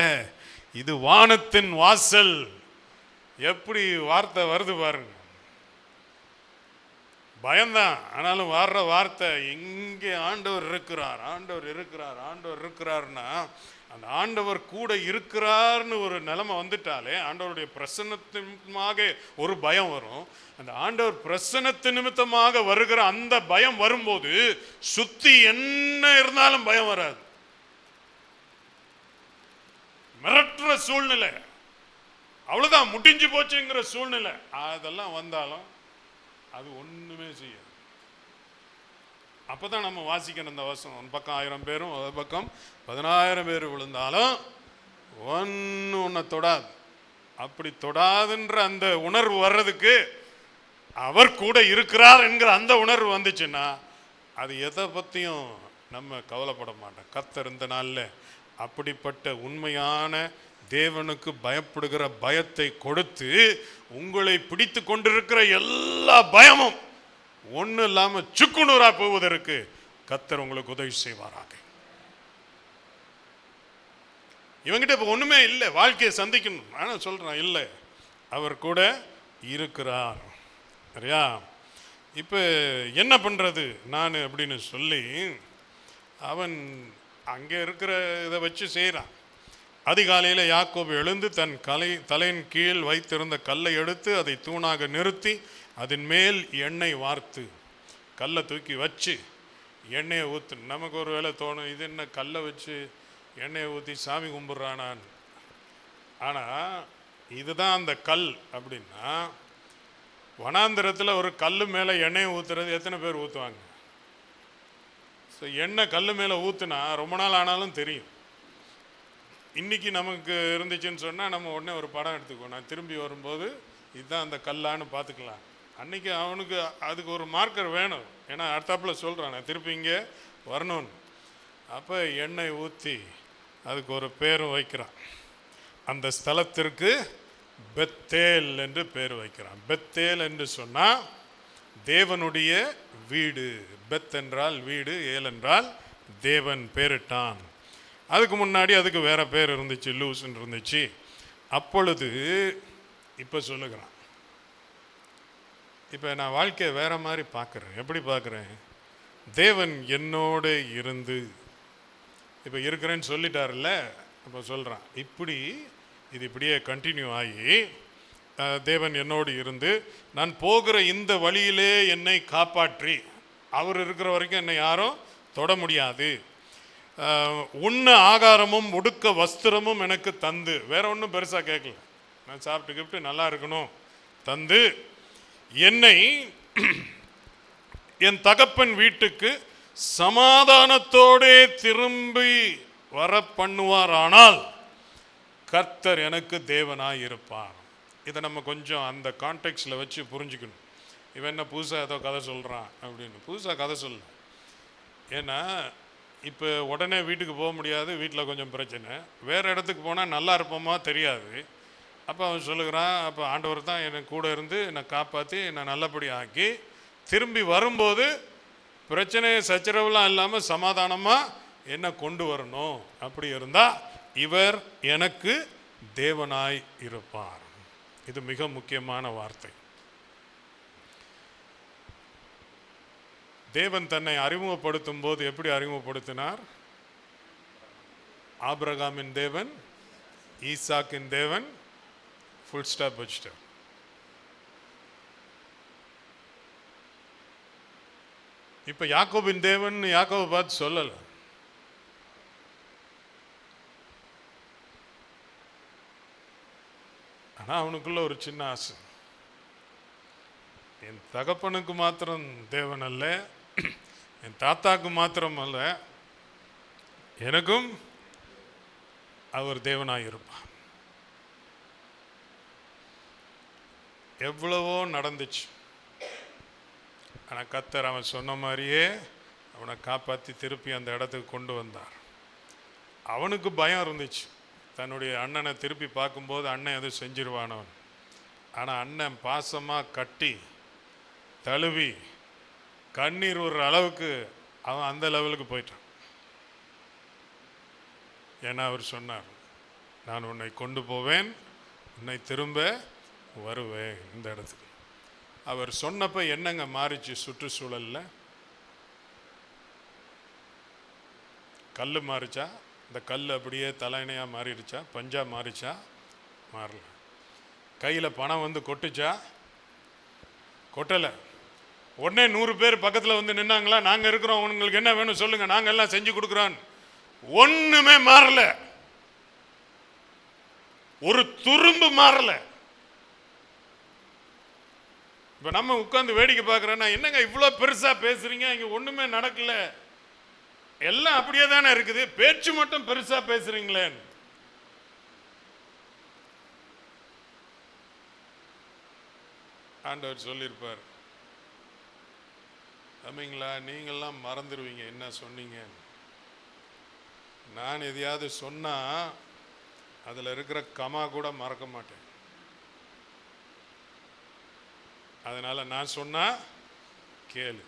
இது வானத்தின் வாசல். எப்படி வார்த்தை வருது பாருங்க, பயம்தான். ஆனாலும் வர்ற வார்த்தை, எங்கே ஆண்டவர் இருக்கிறார், ஆண்டவர் இருக்கிறார், ஆண்டவர் இருக்கிறார்னா, அந்த ஆண்டவர் கூட இருக்கிறார்னு ஒரு நிலைமை வந்துட்டாலே ஆண்டவருடைய பிரசன்னத்தின்மாக ஒரு பயம் வரும். அந்த ஆண்டவர் பிரசன்னத்து நிமித்தமாக வருகிற அந்த பயம் வரும்போது சுத்தி என்ன இருந்தாலும் பயம் வராது. மிரட்டுற சூழ்நிலை, அவ்வளவுதான் முடிஞ்சு போச்சுங்கிற சூழ்நிலை, அதெல்லாம் வந்தாலும் அது ஒண்ணுமே செய்யாது. அப்பதான் நம்ம வாசிக்கணும் இந்த வசனம், ஒரு பக்கம் 1000 பேரும் ஒரு பக்கம் 10000 பேர் விழுந்தாலும் ஒன்று தொடாது. அப்படி தொடாதுன்ற அந்த உணர்வு வர்றதுக்கு அவர் கூட இருக்கிறார் என்கிற அந்த உணர்வு வந்துச்சுன்னா அது எதை பற்றியும் நம்ம கவலைப்பட மாட்டோம். கர்த்தர் இந்த நாளில் அப்படிப்பட்ட உண்மையான தேவனுக்கு பயப்படுகிற பயத்தை கொடுத்து உங்களை பிடித்து கொண்டிருக்கிற எல்லா பயமும் ஒண்ணு இல்லாம சுக்குநூறா போவதற்கு கர்த்தர் உங்களுக்கு உதவி செய்வாராக. இவங்கிட்ட இப்ப ஒண்ணுமே இல்லை, வாழ்க்கையை சந்திக்கணும். ஆனா சொல்றான், இல்லை, அவர் கூட இருக்கிறார். சரியா? இப்போ என்ன பண்ணுறது நான் அப்படின்னு சொல்லி அவன் அங்கே இருக்கிற இதை வச்சு செய்கிறான். அதிகாலையில் யாக்கோபு எழுந்து தன் தலையின் கீழ் வைத்திருந்த கல்லை எடுத்து அதை தூணாக நிறுத்தி அதன் மேல் எண்ணெய் வார்த்து கல்லை தூக்கி வச்சு எண்ணெயை ஊற்று. நமக்கு ஒரு வேளை தோணும், இது என்ன கல்லை வச்சு எண்ணெயை ஊற்றி சாமி கும்பிட்றானான். ஆனால் இதுதான் அந்த கல். அப்படின்னா வனாந்திரத்தில் ஒரு கல் மேலே எண்ணெயை ஊற்றுறது எத்தனை பேர் ஊற்றுவாங்க? ஸோ எண்ணெய் கல் மேலே ஊற்றுனா ரொம்ப நாள் ஆனாலும் தெரியும். இன்றைக்கி நமக்கு இருந்துச்சுன்னு சொன்னால் நம்ம உடனே ஒரு படம் எடுத்துக்குவோம். நான் திரும்பி வரும்போது இதுதான் அந்த கல்லான்னு பார்த்துக்கலாம். அன்றைக்கி அவனுக்கு அதுக்கு ஒரு மார்க்கர் வேணும். ஏன்னா அடுத்தாப்பில் சொல்கிறான் நான் திருப்பி இங்கே வரணும்னு. அப்போ எண்ணெய் ஊற்றி அதுக்கு ஒரு பேரும் வைக்கிறான். அந்த ஸ்தலத்திற்கு பெத்தேல் என்று பேர் வைக்கிறான். பெத்தேல் என்று சொன்னால் தேவனுடைய வீடு. பெத் என்றால் வீடு, ஏல் என்றால் தேவன் பேரிட்டான். அதுக்கு முன்னாடி அதுக்கு வேற பேர் இருந்துச்சு, லூஸ்ன்னு இருந்துச்சு. அப்பொழுது இப்போ சொல்லுகிறான், இப்போ நான் வாழ்க்கையை வேற மாதிரி பார்க்குறேன். எப்படி பார்க்குறேன்? தேவன் என்னோடு இருந்து, இப்போ இருக்கிறேன்னு சொல்லிட்டார்ல, இப்போ சொல்கிறான் இப்படி இது இப்படியே கண்டினியூ ஆகி தேவன் என்னோடு இருந்து நான் போகிற இந்த வழியிலே என்னை காப்பாற்றி, அவர் இருக்கிற வரைக்கும் என்னை யாரும் தொட முடியாது, உண்ண ஆகாரமும் உடுக்க வஸ்திரமும் எனக்கு தந்து, வேற ஒன்றும் பெருசாக கேட்கல, நான் சாப்பிட்டு கிப்ட்டு நல்லா இருக்கணும், தந்து என்னை என் தகப்பன் வீட்டுக்கு சமாதானத்தோடே திரும்பி வர பண்ணுவாரானால் கர்த்தர் எனக்கு தேவனாய் இருப்பார். இதை நம்ம கொஞ்சம் அந்த கான்டெக்ஸ்டில் வச்சு புரிஞ்சுக்கணும். இவன் என்ன புதுசாக ஏதோ கதை சொல்கிறான் அப்படின்னு. புதுசாக கதை சொல்ல, ஏன்னா இப்போ உடனே வீட்டுக்கு போக முடியாது, வீட்டில் கொஞ்சம் பிரச்சனை, வேறு இடத்துக்கு போனால் நல்லா இருப்போமா தெரியாது. அப்போ அவன் சொல்லுகிறான், அப்போ ஆண்டவர் தான் எனக்கு கூட இருந்து என்னை காப்பாற்றி என்னை நல்லபடி ஆக்கி திரும்பி வரும்போது பிரச்சனை சச்சரவுலாம் இல்லாமல் சமாதானமாக என்ன கொண்டு வரணும். அப்படி இருந்தால் இவர் எனக்கு தேவனாய் இருப்பார். இது மிக முக்கியமான வார்த்தை. தேவன் தன்னை அறிமுகப்படுத்தும் போது எப்படி அறிமுகப்படுத்தினார்? ஆபிரகாமின் தேவன், ஈசாக்கின் தேவன், ஃபுல் ஸ்டாப் வச்சுட்டார். இப்ப யாக்கோபின் தேவன் யாக்கோபை பார்த்து சொல்லல. ஆனா அவனுக்குள்ள ஒரு சின்ன ஆசை, என் தகப்பனுக்கு மாத்திரம் தேவன் அல்ல, என் தாத்தாக்கு மாத்திரம் அல்ல, எனக்கும் அவர் தேவனாயிருப்பார். எவ்வளவோ நடந்துச்சு. ஆனால் கர்த்தர் அவன் சொன்ன மாதிரியே அவனை காப்பாற்றி திருப்பி அந்த இடத்துக்கு கொண்டு வந்தார். அவனுக்கு பயம் இருந்துச்சு, தன்னுடைய அண்ணனை திருப்பி பார்க்கும்போது அண்ணன் எதுவும் செஞ்சிருவானவன். ஆனால் அண்ணன் பாசமாக கட்டி தழுவி கண்ணீர் ஒரு அளவுக்கு அவன் அந்த லெவலுக்கு போயிட்டான். ஏன்னா அவர் சொன்னார், நான் உன்னை கொண்டு போவேன், உன்னை திரும்ப வருவேன் இந்த இடத்துக்கு. அவர் சொன்னப்ப என்னங்க மாறிச்சு? சுற்றுச்சூழல்ல கல் மாறிச்சா? இந்த கல் அப்படியே தலையணையாக மாறிடுச்சா? பஞ்சா மாறிச்சா? மாறல. கையில் பணம் வந்து கொட்டுச்சா? கொட்டலை. உடனே 100 பேர் பக்கத்தில் வந்து நின்னாங்களா? நாங்கள் இருக்கிறோம், உங்களுக்கு என்ன வேணும் சொல்லுங்க, நாங்கள் எல்லாம் செஞ்சு கொடுக்குறோம். ஒன்றுமே மாறல, ஒரு துரும்பு மாறல. இப்போ நம்ம உட்காந்து வேடிக்கை பார்க்குறோன்னா, என்னங்க இவ்வளோ பெருசாக பேசுறீங்க, இங்கே ஒன்றுமே நடக்கல, எல்லாம் அப்படியே தானே இருக்குது, பேச்சு மட்டும் பெருசாக பேசுறீங்களே. ஆண்டவர் சொல்லியிருப்பார், தம்பிங்களா நீங்கள்லாம் மறந்துடுவீங்க என்ன சொன்னீங்க. நான் எதையாவது சொன்னால் அதில் இருக்கிற கமா கூட மறக்க மாட்டேன். அதனால நான் சொன்னா கேளு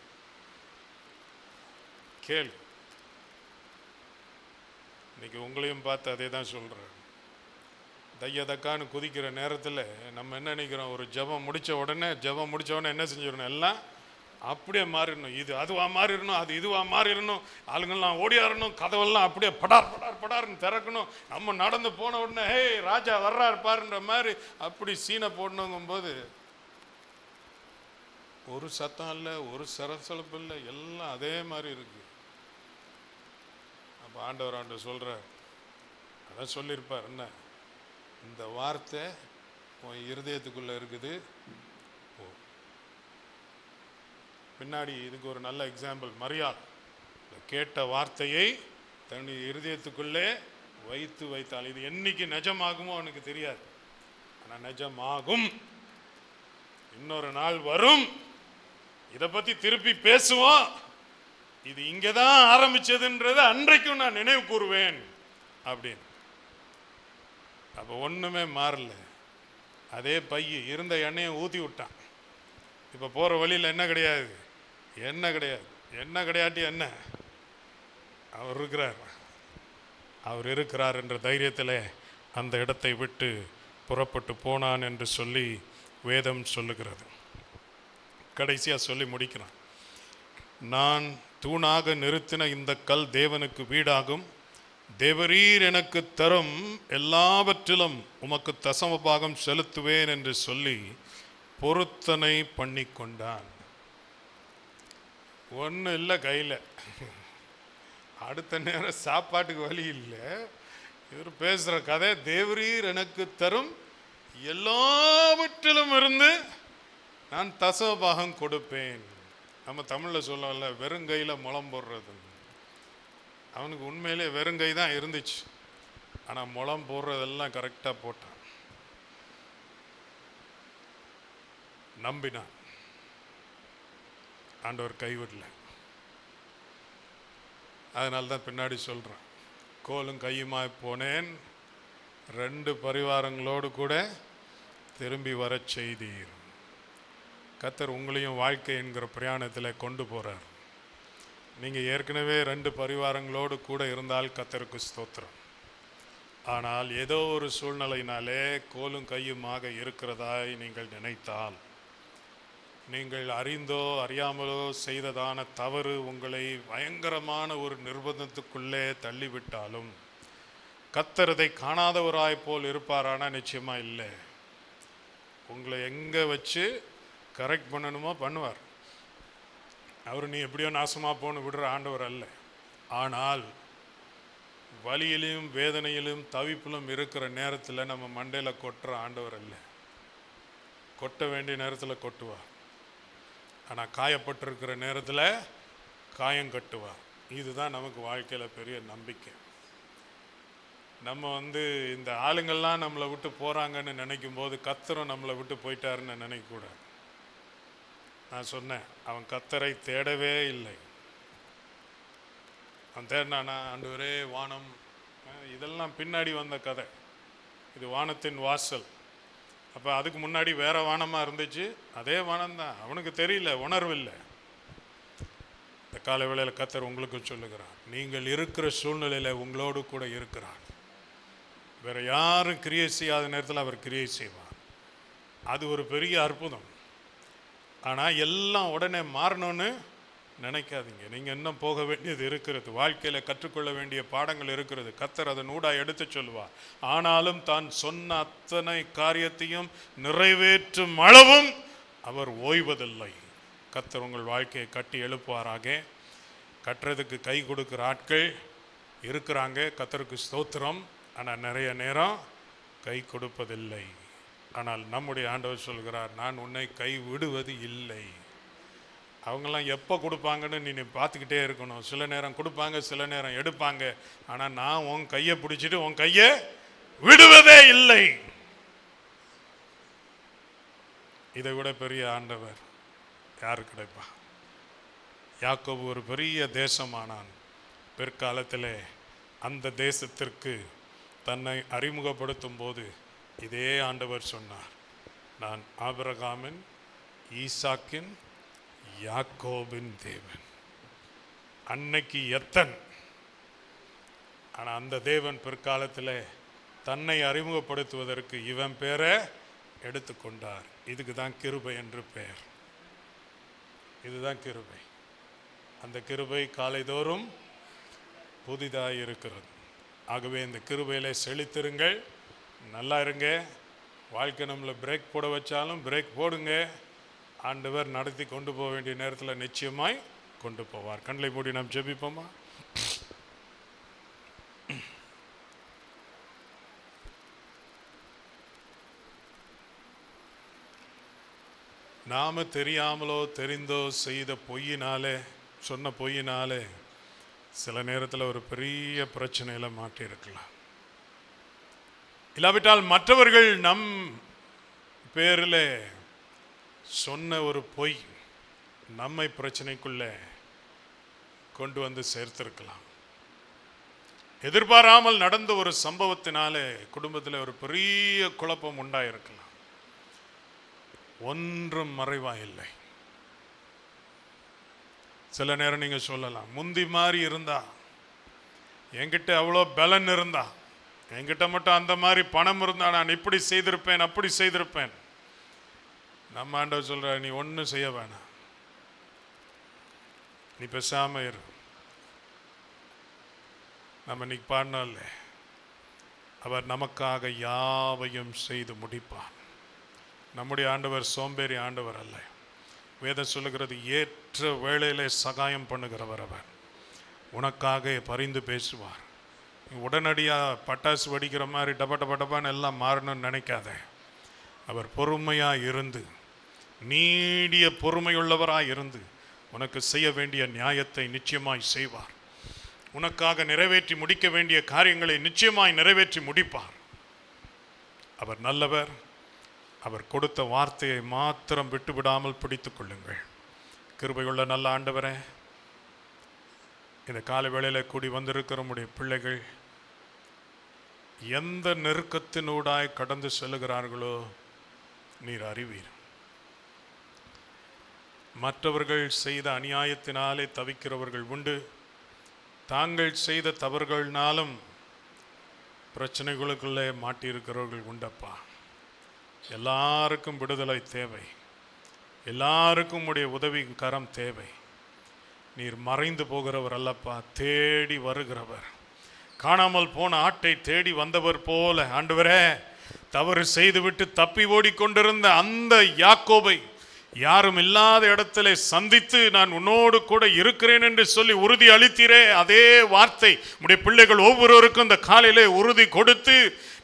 கேளு. இன்னைக்கு உங்களையும் பார்த்து அதே தான் சொல்கிறேன். தையதக்கான்னு குதிக்கிற நேரத்தில் நம்ம என்ன நினைக்கிறோம், ஒரு ஜெபம் முடித்த உடனே என்ன செஞ்சிடணும், எல்லாம் அப்படியே மாறிடணும், இது அதுவா மாறிடணும், அது இதுவா மாறிடணும், ஆளுங்கள்லாம் ஓடியாரணும், கதவெல்லாம் அப்படியே படார் படார் படார்னு திறக்கணும், நம்ம நடந்து போன உடனே ஹே ராஜா வர்றாரு பாருன்ற மாதிரி அப்படி சீனை போடணுங்கும்போது ஒரு சத்தம் இல்லை, ஒரு சலசலப்பு இல்லை, எல்லாம் அதே மாதிரி இருக்கு. அப்போ ஆண்டவர் சொல்கிறார், அதான் சொல்லியிருப்பார், என்ன இந்த வார்த்தை உன் இருதயத்துக்குள்ளே இருக்குது. பின்னாடி இதுக்கு ஒரு நல்ல எக்ஸாம்பிள் மரியாள் கேட்ட வார்த்தையை தன்னுடைய இருதயத்துக்குள்ளே வைத்தாள். இது என்னைக்கு நிஜமாகுமோ அவனுக்கு தெரியாது, ஆனால் நிஜமாகும். இன்னொரு நாள் வரும், இதை பற்றி திருப்பி பேசுவோம். இது இங்கே தான் ஆரம்பிச்சதுன்றதை அன்றைக்கும் நான் நினைவு கூறுவேன் அப்படின்னு. அப்போ ஒன்றுமே மாறல, அதே பைய இருந்த எண்ணெயை ஊற்றி விட்டான். இப்போ போகிற வழியில் என்ன கிடையாது, என்ன கிடையாது, என்ன கிடையாட்டி என்ன, அவர் இருக்கிறார் என்ற தைரியத்தில் அந்த இடத்தை விட்டு புறப்பட்டு போனான் என்று சொல்லி வேதம் சொல்லுகிறது. கடைசியாக சொல்லி முடிக்கிறான், நான் தூணாக நிறுத்தின இந்த கல் தேவனுக்கு வீடாகும், தேவரீர் எனக்கு தரும் எல்லாவற்றிலும் உமக்கு தசம பாகம் செலுத்துவேன் என்று சொல்லி பொருத்தனை பண்ணி கொண்டான். ஒன்றும் இல்லை கையில், அடுத்த நேரம் சாப்பாட்டுக்கு வழி இல்லை. இவர் பேசுகிற கதை, தேவரீர் எனக்கு தரும் எல்லாவற்றிலும் இருந்து நான் தசம பாகம் கொடுப்பேன். நம்ம தமிழில் சொல்லல, வெறுங்கையில் முளம் போடுறது. அவனுக்கு உண்மையிலே வெறுங்கை தான் இருந்துச்சு, ஆனால் முளம் போடுறதெல்லாம் கரெக்டாக போட்டான். நம்பினான், ஆண்டவர் கைவிடல. அதனால தான் பின்னாடி சொல்கிறான், கோலும் கையுமாய் போனேன், 2 பரிவாரங்களோடு கூட திரும்பி வர செய்தீர். கர்த்தர் உங்களையும் வாழ்க்கை என்கிற பிரயாணத்தில் கொண்டு போகிறார். நீங்கள் ஏற்கனவே 2 பரிவாரங்களோடு கூட இருந்தால் கர்த்தருக்கு ஸ்தோத்திரம். ஆனால் ஏதோ ஒரு சூழ்நிலையினாலே கோலும் கையுமாக இருக்கிறதாய் நீங்கள் நினைத்தால், நீங்கள் அறிந்தோ அறியாமலோ செய்ததான தவறு உங்களை பயங்கரமான ஒரு நிர்பந்தத்துக்குள்ளே தள்ளிவிட்டாலும் கர்த்தர் இதை காணாதவராய் போல் இருப்பாரானா நிச்சயமாக இல்லை. உங்களை எங்கே வச்சு கரெக்ட் பண்ணணுமோ பண்ணுவார். அவர் நீ எப்படியோ நாசமாக போன்னு விடுற ஆண்டவர் அல்ல. ஆனால் வலியிலும் வேதனையிலும் தவிப்பிலும் இருக்கிற நேரத்தில் நம்ம மண்டையில் கொட்டுற ஆண்டவர் அல்ல. கொட்ட வேண்டிய நேரத்தில் கொட்டுவார், ஆனால் காயப்பட்டிருக்கிற நேரத்தில் காயம் கட்டுவார். இதுதான் நமக்கு வாழ்க்கையில் பெரிய நம்பிக்கை. நம்ம இந்த ஆளுங்கள்லாம் நம்மளை விட்டு போகிறாங்கன்னு நினைக்கும் போது கர்த்தரும் நம்மளை விட்டு போயிட்டாருன்னு நினைக்கக்கூடாது. நான் சொன்னேன், அவன் கர்த்தரை தேடவே இல்லை. அவன் தேடினானா, ஆண்டவரே வானம், இதெல்லாம் பின்னாடி வந்த கதை. இது வானத்தின் வாசல். அப்போ அதுக்கு முன்னாடி வேற வானமாக இருந்துச்சு, அதே வானம்தான். அவனுக்கு தெரியல, உணர்வில்லை. இந்த காலை வேளையில் கர்த்தர் உங்களுக்கு சொல்லுகிறார், நீங்கள் இருக்கிற சூழ்நிலையில் உங்களோடு கூட இருக்கிறார். வேற யாரும் கிரியை செய்யாத நேரத்தில் அவர் கிரியை செய்வார். அது ஒரு பெரிய அற்புதம். ஆனால் எல்லாம் உடனே மாறணும்னு நினைக்காதீங்க. நீங்கள் இன்னும் போக வேண்டியது இருக்கிறது, வாழ்க்கையில் கற்றுக்கொள்ள வேண்டிய பாடங்கள் இருக்கிறது. கர்த்தர் அதன் ஊடாக எடுத்து சொல்லுவார். ஆனாலும் தான் சொன்ன அத்தனை காரியத்தையும் நிறைவேற்றும் அளவும் அவர் ஓய்வதில்லை. கர்த்தர் உங்கள் வாழ்க்கையை கட்டி எழுப்புவாராக. கட்டுறதுக்கு கை கொடுக்குற ஆட்கள் இருக்கிறாங்க, கர்த்தருக்கு ஸ்தோத்திரம். ஆனால் நிறைய நேரம் கை கொடுப்பதில்லை. ஆனால் நம்முடைய ஆண்டவர் சொல்கிறார், நான் உன்னை கை விடுவது இல்லை. அவங்கெல்லாம் எப்போ கொடுப்பாங்கன்னு நீ பார்த்துக்கிட்டே இருக்கணும். சில நேரம் கொடுப்பாங்க, சில நேரம் எடுப்பாங்க. ஆனால் நான் உன் கையை பிடிச்சிட்டு உன் கையை விடுவதே இல்லை. இதை விட பெரிய ஆண்டவர் யார் கிடைப்பா? யாக்கோபு ஒரு பெரிய தேசமானான். பிற்காலத்தில் அந்த தேசத்திற்கு தன்னை அறிமுகப்படுத்தும் போது இதே ஆண்டவர் சொன்னார், நான் ஆபிரகாமின், ஈசாக்கின், யாக்கோபின் தேவன். அன்னைக்கு எத்தன். ஆனால் அந்த தேவன் பிற்காலத்தில் தன்னை அறிமுகப்படுத்துவதற்கு இவன் பேரை எடுத்துக்கொண்டார். இதுக்கு தான் கிருபை என்று பெயர். இதுதான் கிருபை. அந்த கிருபை காலைதோறும் புதிதாக இருக்கிறது. ஆகவே இந்த கிருபையில செழித்திருங்கள், நல்லா இருங்க. வாழ்க்கை நம்மளை பிரேக் போட வச்சாலும் பிரேக் போடுங்க. ஆண்டவர் நடத்தி கொண்டு போக வேண்டிய நேரத்தில் நிச்சயமாய் கொண்டு போவார். கண்களை மூடி நாம் ஜெபிப்போமா? நாம தெரியாமலோ தெரிந்தோ செய்த பொய்யினாலே, சொன்ன பொய்யினாலே சில நேரத்தில் ஒரு பெரிய பிரச்சனையில மாட்டியிருக்கலாம். இல்லாவிட்டால் மற்றவர்கள் நம் பேரில் சொன்ன ஒரு பொய் நம்மை பிரச்சனைக்குள்ள கொண்டு வந்து சேர்த்திருக்கலாம். எதிர்பாராமல் நடந்த ஒரு சம்பவத்தினாலே குடும்பத்தில் ஒரு பெரிய குழப்பம் உண்டாயிருக்கலாம். ஒன்றும் மறைவாயில்லை. சில நேரம் நீங்க சொல்லலாம், முந்தி மாதிரி இருந்தா, என்கிட்ட அவ்வளோ பலன் இருந்தா, என்கிட்ட மட்டும் அந்த மாதிரி பணம் இருந்தா நான் இப்படி செய்திருப்பேன், அப்படி செய்திருப்பேன். நம்ம ஆண்டவர் சொல்ற, நீ ஒன்றும் செய்ய வேணாம், நீ பேசாம இரு. நம்ம இன்னைக்கு பாடினால, அவர் நமக்காக யாவையும் செய்து முடிப்பார். நம்முடைய ஆண்டவர் சோம்பேறி ஆண்டவர் அல்ல. வேதம் சொல்லுகிறது, ஏற்ற வேளையிலே சகாயம் பண்ணுகிறவர் அவர். உனக்காக பரிந்து பேசுவார். உடனடியாக பட்டாசு வெடிக்கிற மாதிரி டப்பான்னு எல்லாம் மாறணும்னு நினைக்காத. அவர் பொறுமையாக இருந்து, நீடிய பொறுமையுள்ளவராக இருந்து உனக்கு செய்ய வேண்டிய நியாயத்தை நிச்சயமாய் செய்வார். உனக்காக நிறைவேற்றி முடிக்க வேண்டிய காரியங்களை நிச்சயமாய் நிறைவேற்றி முடிப்பார். அவர் நல்லவர். அவர் கொடுத்த வார்த்தையை மாத்திரம் விட்டுவிடாமல் பிடித்துக் கொள்ளுங்கள். கிருபையுள்ள நல்ல ஆண்டவரே, இந்த காலை வேளையில் கூடி வந்திருக்கிற நம்முடைய பிள்ளைகள் எந்த நெருக்கத்தினூடாய் கடந்து செல்லுகிறார்களோ நீர் அறிவீர். மற்றவர்கள் செய்த அநியாயத்தினாலே தவிக்கிறவர்கள் உண்டு. தாங்கள் செய்த தவறுகளினாலும் பிரச்சனைகளுக்குள்ளே மாட்டியிருக்கிறவர்கள் உண்டப்பா. எல்லாருக்கும் விடுதலை தேவை. எல்லாருக்கும் உடைய உதவி கரம் தேவை. நீர் மறைந்து போகிறவர் அல்லப்பா, தேடி வருகிறவர். காணாமல் போன ஆட்டை தேடி வந்தவர் போல ஆண்டவரே, தவறு செய்துவிட்டு தப்பி ஓடிக்கொண்டிருந்த அந்த யாக்கோபை யாரும் இல்லாத இடத்திலே சந்தித்து நான் உன்னோடு கூட இருக்கிறேன் என்று சொல்லி உறுதி அளித்தீரே, அதே வார்த்தை உடைய பிள்ளைகள் ஒவ்வொருவருக்கும் இந்த காலையிலே உறுதி கொடுத்து,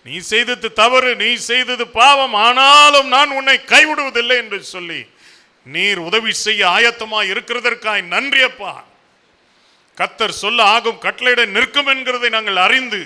நீ செய்தது தவறு, நீ செய்தது பாவம், ஆனாலும் நான் உன்னை கைவிடுவதில்லை என்று சொல்லி நீர் உதவி செய்ய ஆயத்தமாய் இருக்கிறதற்காய் நன்றி அப்பா. கர்த்தர் சொல்ல ஆகும் கட்டளையிட நிற்கும் என்கிறதை நாங்கள் அறிந்து,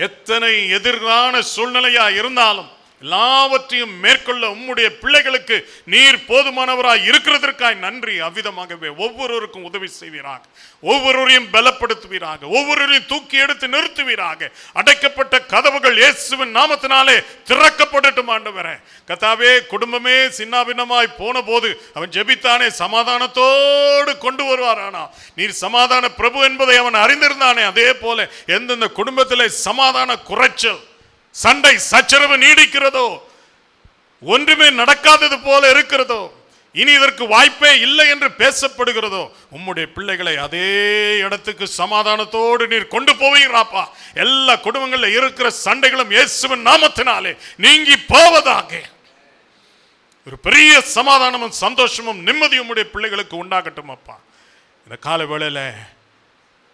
எத்தனை எதிரான சூழ்நிலையா இருந்தாலும் எல்லாவற்றையும் மேற்கொள்ள உம்முடைய பிள்ளைகளுக்கு நீர் போதுமானவராய் இருக்கிறதற்காய் நன்றி. அவ்விதமாகவே ஒவ்வொருவருக்கும் உதவி செய்வீராக, ஒவ்வொருவரையும் பலப்படுத்துவீராக, ஒவ்வொருவரையும் தூக்கி எடுத்து நிறுத்துவீராக. அடைக்கப்பட்ட கதவுகள் இயேசுவின் நாமத்தினாலே திறக்கப்படட்டும் ஆண்டவரே. கர்த்தாவே, குடும்பமே சின்னாபின்னமாய் போன போது அவன் ஜெபித்தானே, சமாதானத்தோடு கொண்டு வருவாரானா. நீர் சமாதான பிரபு என்பதை அவன் அறிந்திருந்தானே, அதே போல எந்தெந்த குடும்பத்திலே சமாதான குறைச்சல், சண்டை சச்சரவு நீடிக்கிறதோ, ஒன்றுமே நடக்காதது போல இருக்கிறதோ, இனி இதற்கு வாய்ப்பே இல்லை என்று பேசப்படுகிறதோ, உம்முடைய பிள்ளைகளை அதே இடத்துக்கு சமாதானத்தோடு நீர் கொண்டு போவீராப்பா. எல்லா குடும்பங்களில் இருக்கிற சண்டைகளும் இயேசுவின் நாமத்தினாலே நீங்கி போவதாக. ஒரு பெரிய சமாதானமும் சந்தோஷமும் நிம்மதியும் உம்முடைய பிள்ளைகளுக்கு உண்டாகட்டும் அப்பா. இந்த கால வேளையில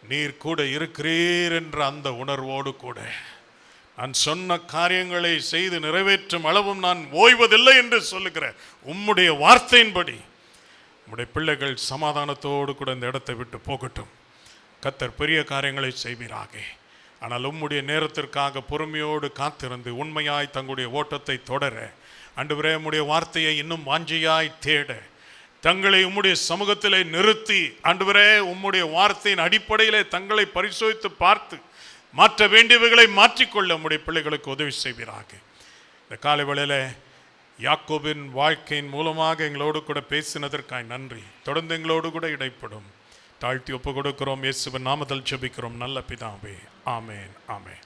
நீர் கூட இருக்கிறீர் என்ற அந்த உணர்வோடு கூட நான் சொன்ன காரியங்களை செய்து நிறைவேற்றும் அளவும் நான் ஓய்வதில்லை என்று சொல்லுகிற உம்முடைய வார்த்தையின்படி உம்முடைய பிள்ளைகள் சமாதானத்தோடு கூட இந்த இடத்தை விட்டு போகட்டும். கர்த்தர் பெரிய காரியங்களை செய்வீராக. ஆனால் உம்முடைய நேரத்திற்காக பொறுமையோடு காத்திருந்து உண்மையாய் தங்களுடைய ஓட்டத்தை தொடர, ஆண்டவரே உம்முடைய வார்த்தையை இன்னும் வாஞ்சையாய் தேட, தங்களை உம்முடைய சமூகத்திலே நிறுத்தி, ஆண்டவரே உம்முடைய வார்த்தையின் அடிப்படையிலே தங்களை பரிசோதித்து பார்த்து மாற்ற வேண்டியவைகளை மாற்றிக்கொள்ள உம்முடைய பிள்ளைகளுக்கு உதவி செய்வீராக. இந்த காலை வேளையில யாக்கோபின் வாழ்க்கையின் மூலமாக எங்களோடு கூட பேசினதற்காய் நன்றி. தொடர்ந்து எங்களோடு கூட இடைப்படும். தாழ்த்தி ஒப்பு கொடுக்கிறோம். இயேசுவின் நாமத்தில் ஜெபிக்கிறோம் நல்ல பிதாவே. ஆமேன், ஆமேன்.